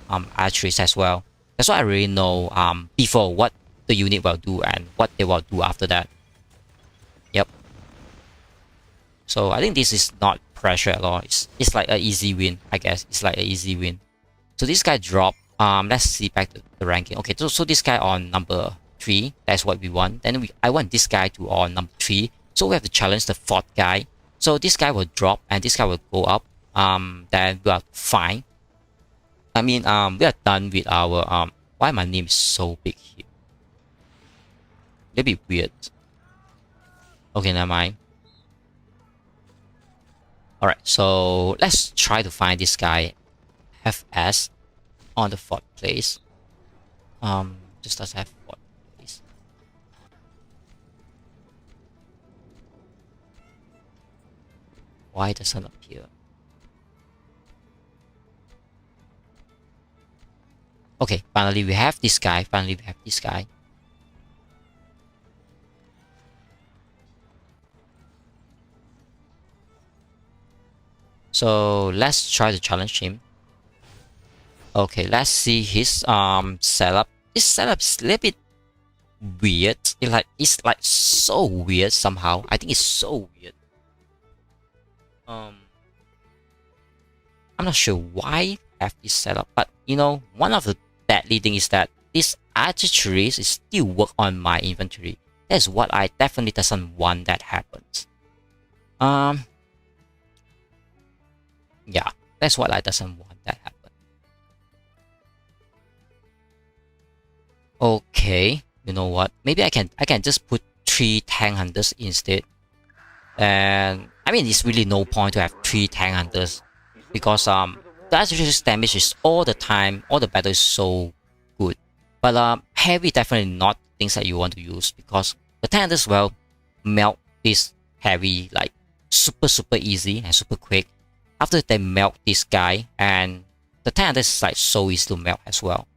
archeries as well. That's why I really know before what the unit will do and what they will do after that. Yep. So I think this is not pressure at all. It's like an easy win, I guess. It's like an easy win. So this guy dropped. Let's see back to the ranking. Okay, so this guy on number 3. That's what we want. Then I want this guy to on number 3. So we have to challenge the 4th guy. So this guy will drop and this guy will go up. Then we are fine. I mean, we are done with our why my name is so big here? That'd be weird. Okay, never mind. Alright, so let's try to find this guy FS on the 4th place. Just does have 4th place. Why doesn't appear? Okay, finally we have this guy. So let's try to challenge him. Okay, let's see his setup. This setup is a little bit weird. It's like so weird somehow. I think it's so weird. I'm not sure why I have this setup, but you know, one of the deadly thing is that this artillery is still work on my inventory. That's what I definitely doesn't want that happens. Yeah, that's what I doesn't want that happen. Okay, you know what? Maybe I can just put 3 tank hunters instead. And I mean, it's really no point to have 3 tank hunters because the artillery damage is all the time, all the battle is so good. But heavy definitely not things that you want to use because the tank hunters will melt this heavy like super easy and super quick. After they melt this guy, and the tank hunter is like so easy to melt as well.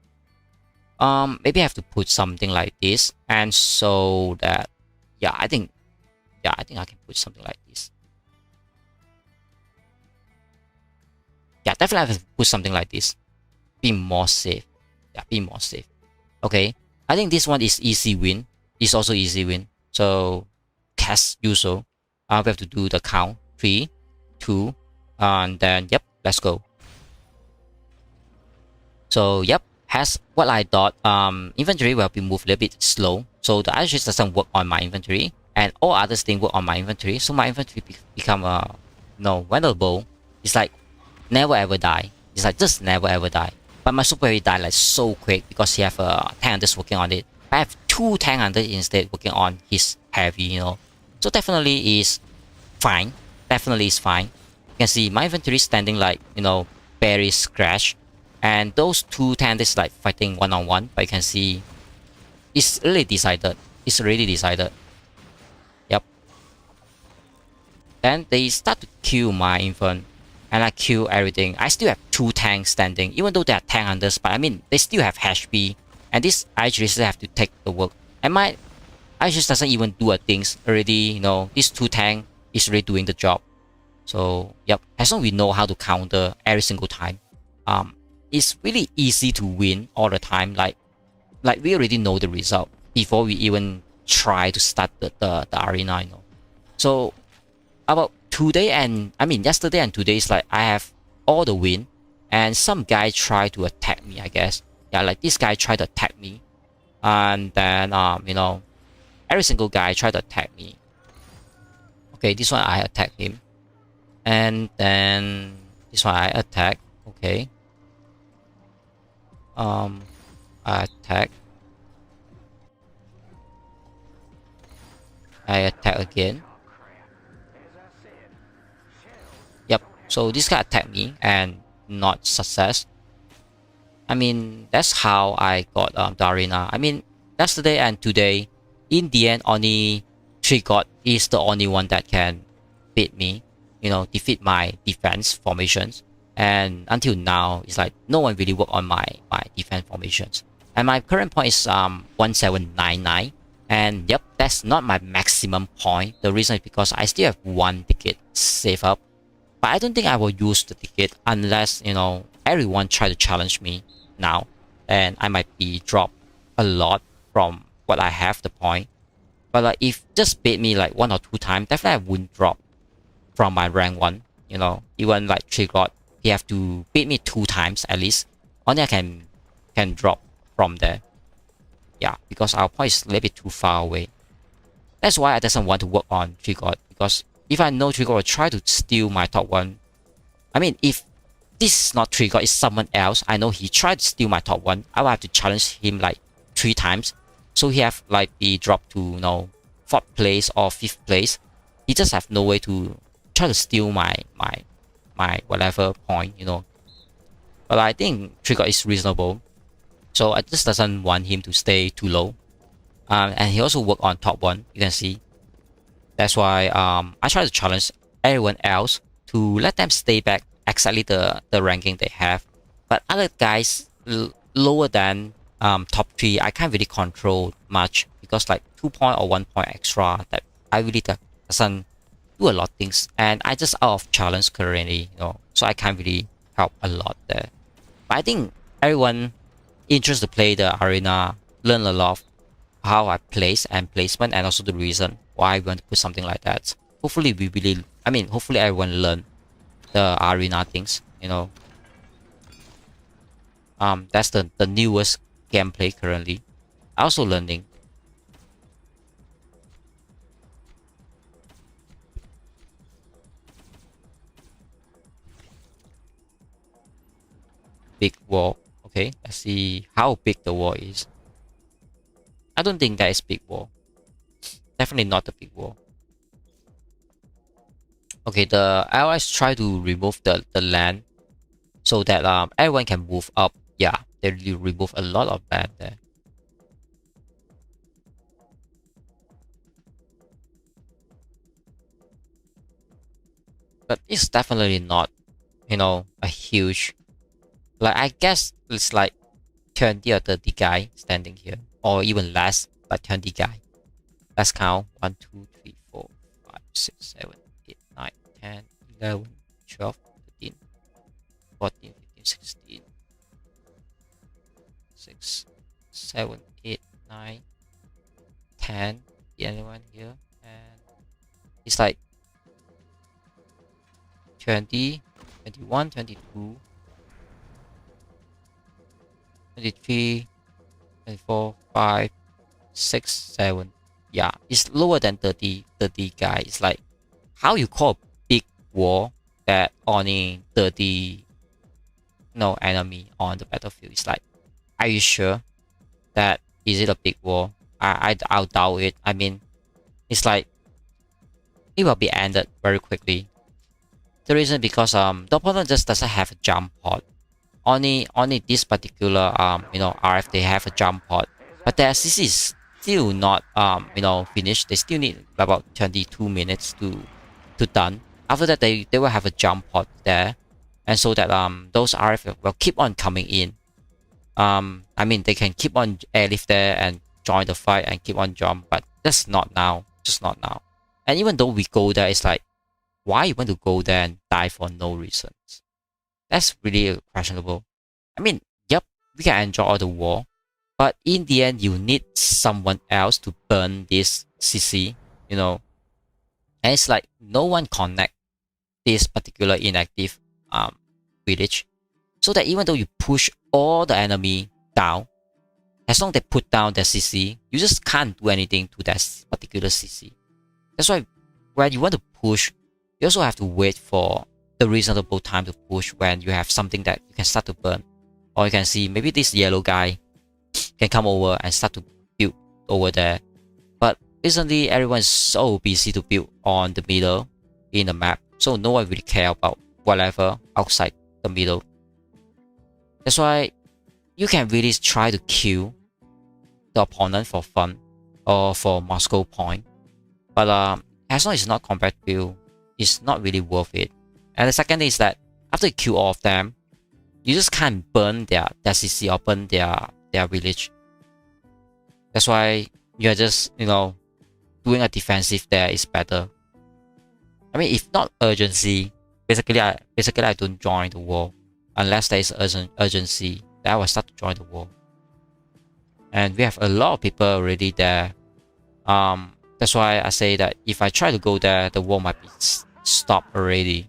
Maybe I have to put something like this, and so that I think I can put something like this. Yeah, definitely have to put something like this. Be more safe. Yeah, be more safe. Okay, I think this one is easy win. It's also easy win. So, as usual, we have to do the count 3, 2. And then yep, let's go. So yep, has what I thought. Inventory will be moved a little bit slow, so the artillery doesn't work on my inventory, and all other things work on my inventory. So my inventory become vulnerable. It's like never ever die. It's like just never ever die. But my super heavy die like so quick because he have a tank hunters working on it. I have 2 tank hunters instead working on his heavy. You know, so definitely is fine. Definitely is fine. You can see my inventory standing like, you know, very scratched, and those 2 tank hunters like fighting one-on-one. But you can see it's really decided. It's really decided. Yep. Then they start to kill my infant, and I kill everything. I still have 2 tanks standing, even though they are tank hunters. But I mean, they still have HP, and this actually still have to take the work. And my just doesn't even do a things already. You know, this 2 tank is really doing the job. So yep, as long as we know how to counter every single time, it's really easy to win all the time. Like we already know the result before we even try to start the arena, you know. So about today and yesterday and today is like I have all the win, and some guy try to attack me, I guess. Yeah, like this guy tried to attack me, and then you know, every single guy tried to attack me. Okay, this one I attack him. And then this one I attack. Okay. I attack. I attack again. Yep. So this guy attacked me and not success. I mean, that's how I got the arena. I mean, yesterday and today, in the end, only 3 god is the only one that can beat me. You know, defeat my defense formations, and until now it's like no one really work on my defense formations, and my current point is 1799, and yep, that's not my maximum point. The reason is because I still have 1 ticket saved up, but I don't think I will use the ticket unless, you know, everyone try to challenge me now, and I might be dropped a lot from what I have the point. But like if just beat me like 1 or 2 times, definitely I wouldn't drop. from my rank 1. You know, even like Trigger, he have to beat me 2 times at least. Only I can drop from there. Yeah, because our point is a little bit too far away. That's why I doesn't want to work on Trigger, because if I know Trigger will try to steal my top 1. I mean, if this is not Trigger, it's someone else, I know he tried to steal my top 1, I will have to challenge him like 3 times. So he have like be dropped to, you know, 4th place or 5th place. He just have no way to try to steal my whatever point, you know. But I think Trigger is reasonable, so I just doesn't want him to stay too low. And he also work on top 1, you can see. That's why I try to challenge everyone else to let them stay back exactly the ranking they have. But other guys lower than top 3, I can't really control much, because like 2 point or 1 point extra, that I really doesn't do a lot of things, and I just out of challenge currently, you know, so I can't really help a lot there. But I think everyone interested to play the arena learn a lot of how I place and placement, and also the reason why I want to put something like that. Hopefully hopefully everyone learn the arena things, you know. That's the newest gameplay currently. I also learning. Big wall. Okay, let's see how big the wall is. I don't think that is big wall. Definitely not a big wall. Okay, the allies try to remove the land so that everyone can move up. Yeah, they really remove a lot of land there. But it's definitely not, you know, a huge, like, I guess it's like 20 or 30 guy standing here, or even less, like 20 guy. Let's count 1, 2, 3, 4, 5, 6, 7, 8, 9, 10, 11, 12, 13, 14, 15, 16, 6, 7, 8, 9, 10. Anyone here? And it's like 20, 21, 22, 23, 24, 5, 6, 7. Yeah, it's lower than 30 guys. Like, how you call a big war that only 30 no enemy on the battlefield? It's like, are you sure that is it a big war? I'll doubt it. I mean, it's like it will be ended very quickly. The reason because the opponent just doesn't have a jump pod. Only this particular you know, RF they have a jump pod, but their CC is still not you know, finished. They still need about 22 minutes to done. After that they will have a jump pod there, and so that those RF will keep on coming in. I mean, they can keep on airlift there and join the fight and keep on jump, but just not now. Just not now. And even though we go there, it's like, why you want to go there and die for no reasons? That's really questionable. I mean, yep, we can enjoy all the war, but in the end, you need someone else to burn this CC, you know. And it's like no one connect this particular inactive village, so that even though you push all the enemy down, as long as they put down their CC, you just can't do anything to that particular CC. That's why when you want to push, you also have to wait for the reasonable time to push when you have something that you can start to burn. Or you can see maybe this yellow guy can come over and start to build over there. But recently everyone's so busy to build on the middle in the map, so no one really care about whatever outside the middle. That's why you can really try to kill the opponent for fun or for Moscow point. But as long as it's not competitive, it's not really worth it. And the second thing is that after you kill all of them, you just can't burn their CC or burn their village. That's why you're just, you know, doing a defensive there is better. I mean, if not urgency, basically I don't join the war unless there is urgency. Then I will start to join the war. And we have a lot of people already there. That's why I say that if I try to go there, the war might be stopped already.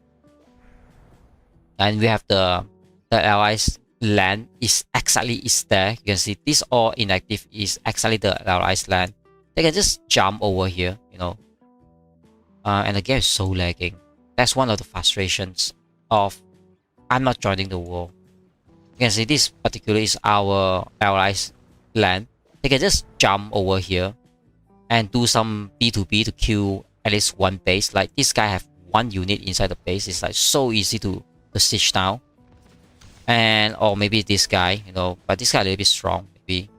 And we have the allies land is exactly there. You can see this all inactive is actually the allies land. They can just jump over here, you know. And the game is so lagging. That's one of the frustrations of I'm not joining the war. You can see this particular is our allies land. They can just jump over here and do some B2B to kill at least one base. Like this guy have one unit inside the base. It's like so easy to siege down. And or maybe this guy, you know, but this guy a little bit strong, maybe.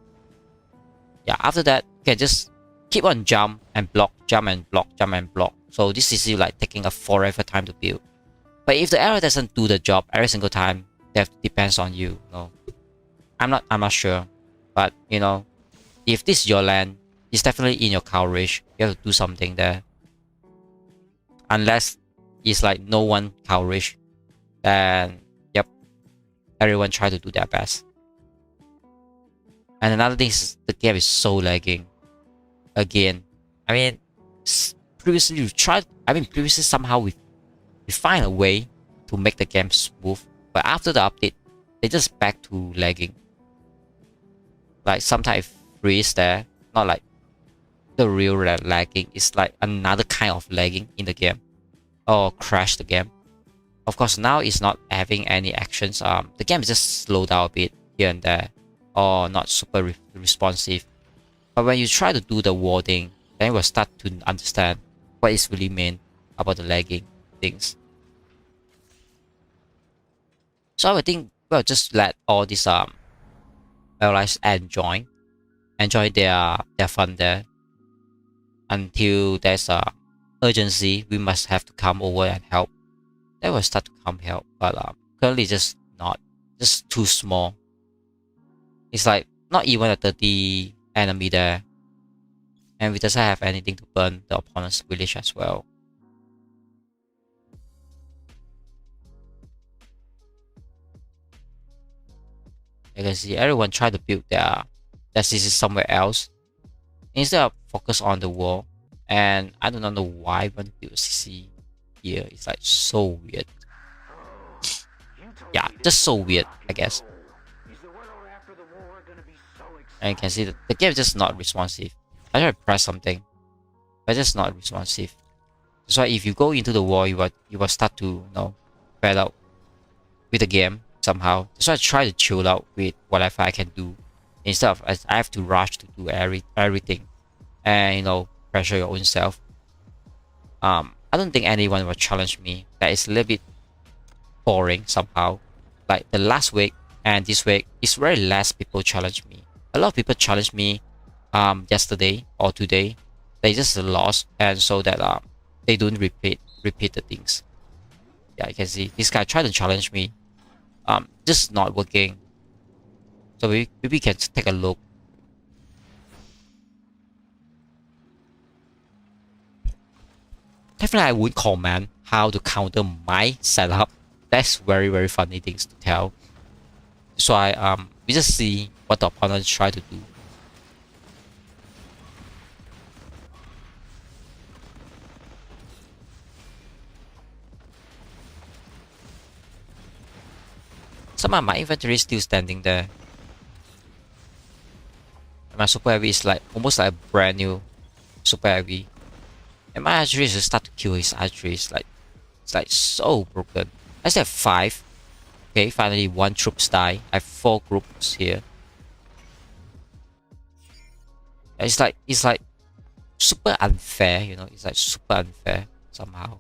Yeah, after that, you can just keep on jump and block, jump and block, jump and block. So this is like taking a forever time to build. But if the arrow doesn't do the job every single time, that depends on you. You know? I'm not sure. But you know, if this is your land, it's definitely in your coverage. You have to do something there. Unless it's like no one coverage, then yep, everyone try to do their best. And another thing is the game is so lagging. Again, I mean, previously we tried. I mean, previously somehow we find a way to make the game smooth, but after the update, they just back to lagging. Like sometimes it freeze there, not like the real lagging. It's like another kind of lagging in the game, or crash the game. Of course, now it's not having any actions. The game is just slowed down a bit here and there, or not super responsive. But when you try to do the warding, then you will start to understand what is really meant about the lagging things. So I think we'll just let all these allies enjoy their fun there until there's a urgency. We must have to come over and help. They will start to come help, but currently just too small. It's like not even a 30 enemy there, and we doesn't have anything to burn the opponent's village as well. You can see everyone try to build their CC somewhere else instead of focus on the wall. And I do not know why we want to build CC here. It's like so weird. Yeah, just so weird, I guess. And you can see that the game is just not responsive. I try to press something, but it's just not responsive. That's why if you go into the wall, you will start to fed up with the game somehow. That's why I try to chill out with whatever I can do instead of I have to rush to do everything and pressure your own self. I don't think anyone will challenge me. That is a little bit boring somehow. Like the last week and this week, it's very less people challenge me. A lot of people challenged me yesterday or today. They just lost, and so that they don't repeat the things. Yeah, you can see this guy tried to challenge me. Just not working. So we can take a look. Definitely I would comment how to counter my setup. That's very funny things to tell. So we just see what the opponents try to do. Somehow my inventory is still standing there. And my super heavy is like almost like a brand new super heavy. And my archery just start to kill his archery. It's like so broken. I still have 5. Okay, finally 1 troops die. I have 4 groups here. It's like super unfair, it's like super unfair somehow.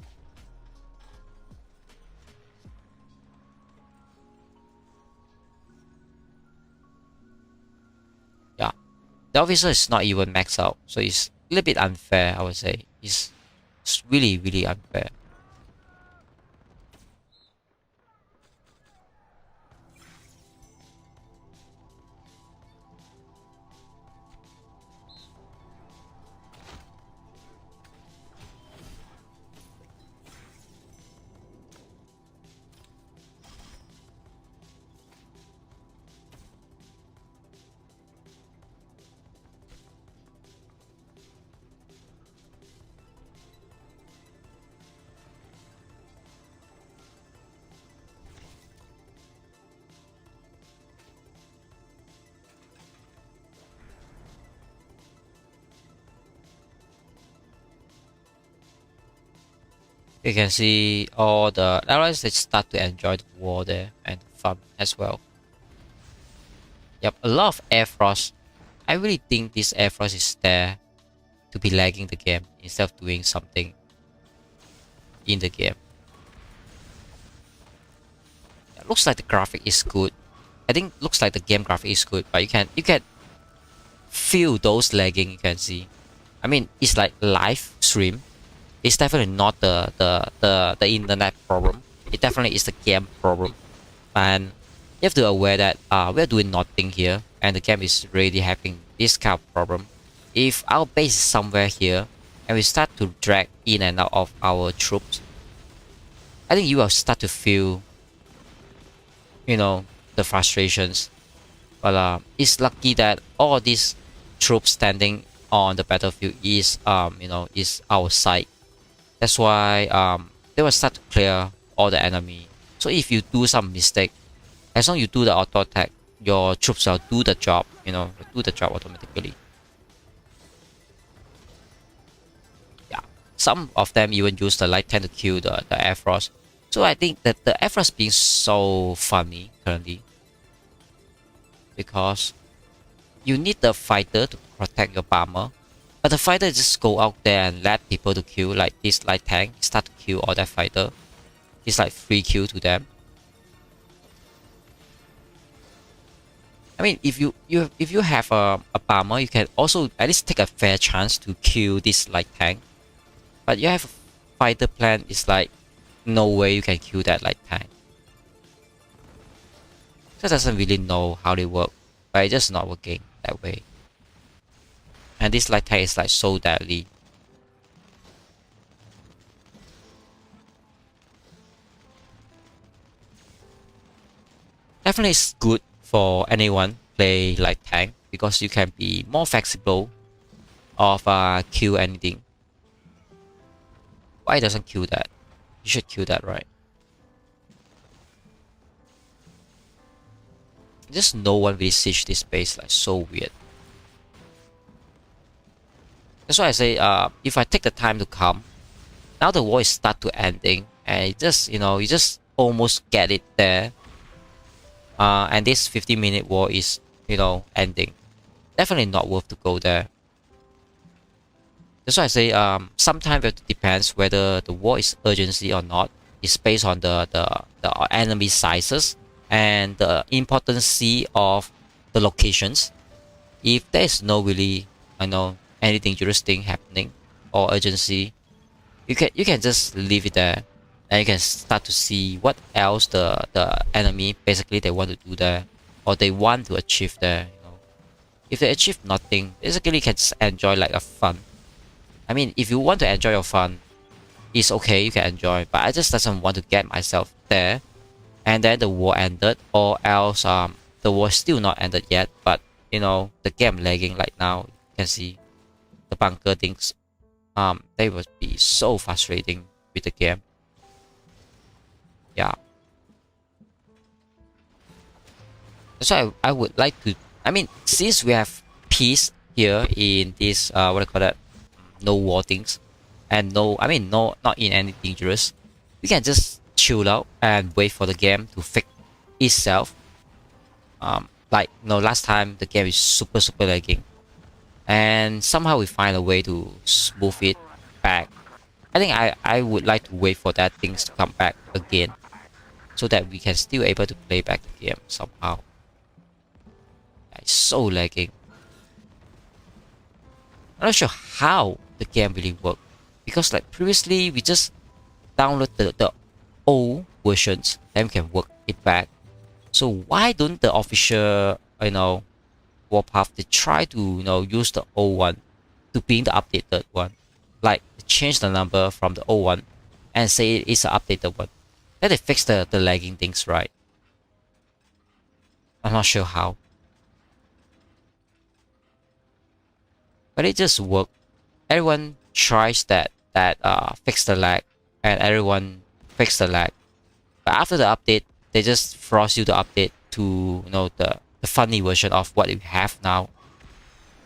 Yeah. The officer is not even maxed out, so it's a little bit unfair, I would say. It's really unfair. You can see all the allies, they start to enjoy the war there and fun as well. Yep, a lot of air frost. I really think this air frost is there to be lagging the game instead of doing something in the game. It looks like the graphic is good. I think looks like the game graphic is good, but you can feel those lagging. You can see. I mean, it's like live stream. It's definitely not the internet problem. It definitely is the game problem, and you have to be aware that we're doing nothing here, and the game is really having this kind of problem. If our base is somewhere here, and we start to drag in and out of our troops, I think you will start to feel, you know, the frustrations. But it's lucky that all these troops standing on the battlefield is is our side. That's why they will start to clear all the enemy. So if you do some mistake, as long as you do the auto attack, your troops will do the job, do the job automatically. Yeah, some of them even use the light tank to kill the air frost. So I think that the air frost being so funny currently, because you need the fighter to protect your bomber, but the fighter just go out there and let people to kill, like this light tank start to kill all that fighter. It's like free kill to them. I mean, if you have a bomber, you can also at least take a fair chance to kill this light tank. But you have a fighter plan, it's like no way you can kill that light tank. So it doesn't really know how they work, but it's just not working that way. And this light tank is like so deadly. Definitely it's good for anyone play light tank, because you can be more flexible of kill anything. Why doesn't kill that? You should kill that, right? Just no one really siege this base, like so weird. That's why I say if I take the time to come, now the war is start to ending, and it just you just almost get it there. And this 50-minute war is ending. Definitely not worth to go there. That's why I say sometimes it depends whether the war is urgency or not. It's based on the enemy sizes and the importance of the locations. If there is no really any dangerous thing happening or urgency, you can just leave it there, and you can start to see what else the enemy basically they want to do there, or they want to achieve there. If they achieve nothing, basically you can just enjoy like a fun. I mean, if you want to enjoy your fun, it's okay, you can enjoy, but I just doesn't want to get myself there and then the war ended, or else the war still not ended yet, but the game lagging like now. You can see the bunker things, they would be so frustrating with the game. Yeah, that's why I would like to, I mean, since we have peace here in this what I call that, no war things, and no not in any dangerous, we can just chill out and wait for the game to fix itself. Like last time the game is super lagging, and somehow we find a way to smooth it back. I think I would like to wait for that things to come back again, so that we can still able to play back the game somehow. It's so lagging. I'm not sure how the game really works, because like previously we just download the old versions, then we can work it back. So why don't the official Warpath, they try to use the old one to being the updated one, like change the number from the old one and say it's an updated one, then they fix the lagging things, right? I'm not sure how, but it just worked. Everyone tries that fix the lag, and everyone fix the lag. But after the update, they just force you to update to the funny version of what you have now,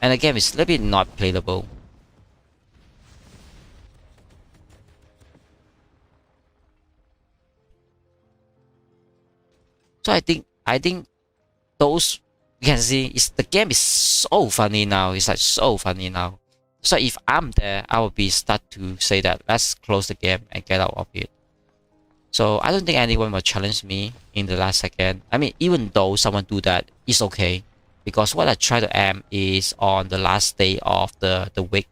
and the game is a little bit not playable. So I think those, you can see the game is so funny now. It's like so funny now. So if I'm there, I will be start to say that let's close the game and get out of it. So I don't think anyone will challenge me in the last second. I mean, even though someone do that, it's okay. Because what I try to aim is on the last day of the week.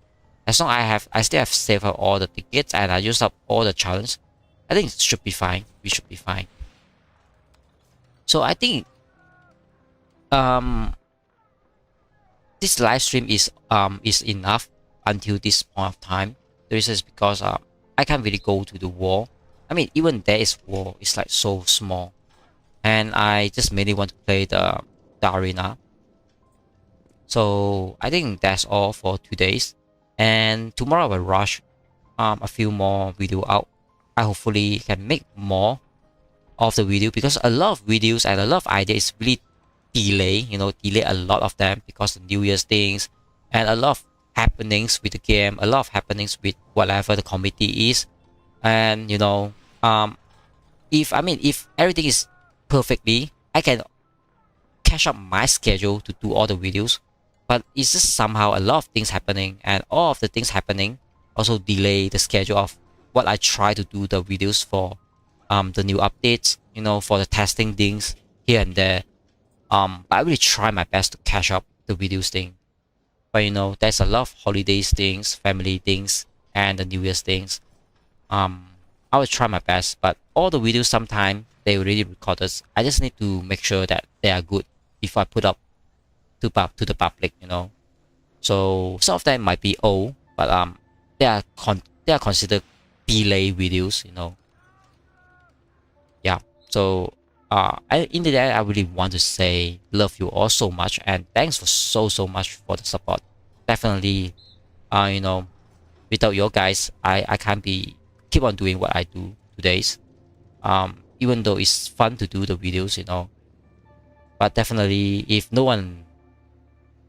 As long as I still have saved up all the tickets and I use up all the challenge, I think it should be fine. We should be fine. So I think this live stream is enough until this point of time. The reason is because I can't really go to the war. I mean, even there is war, it's like so small, and I just mainly want to play the arena. So I think that's all for today's, and tomorrow I will rush a few more video out. I hopefully can make more of the video, because a lot of videos and a lot of ideas really delay a lot of them because of New Year's things and a lot of happenings with the game, a lot of happenings with whatever the committee is. And if everything is perfectly, I can catch up my schedule to do all the videos, but it's just somehow a lot of things happening, and all of the things happening also delay the schedule of what I try to do the videos for the new updates, for the testing things here and there. But I really try my best to catch up the videos thing. But there's a lot of holidays things, family things, and the New Year's things. I will try my best, but all the videos sometimes they already recorded. I just need to make sure that they are good before I put up to the public. So some of them might be old, but they are considered delay videos. Yeah. So in the end, I really want to say love you all so much, and thanks for so much for the support. Definitely, without your guys, I can't keep on doing what I do today's. Even though it's fun to do the videos, but definitely if no one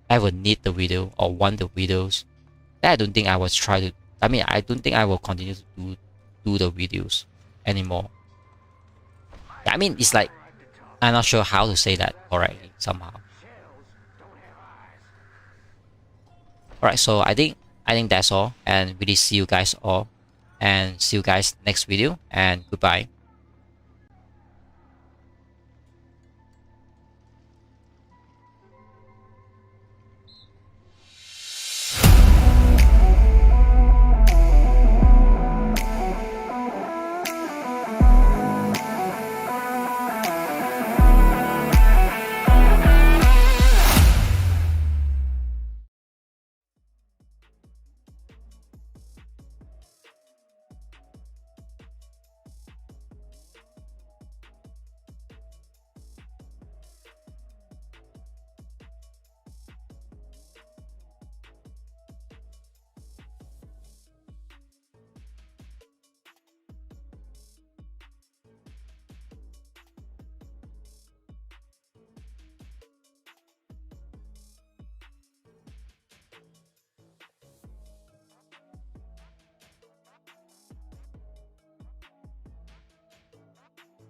ever need the video or want the videos, then I don't think I will try to. I don't think I will continue to do the videos anymore. It's like, I'm not sure how to say that correctly somehow. Alright, so I think that's all, and really see you guys all, and see you guys next video, and goodbye.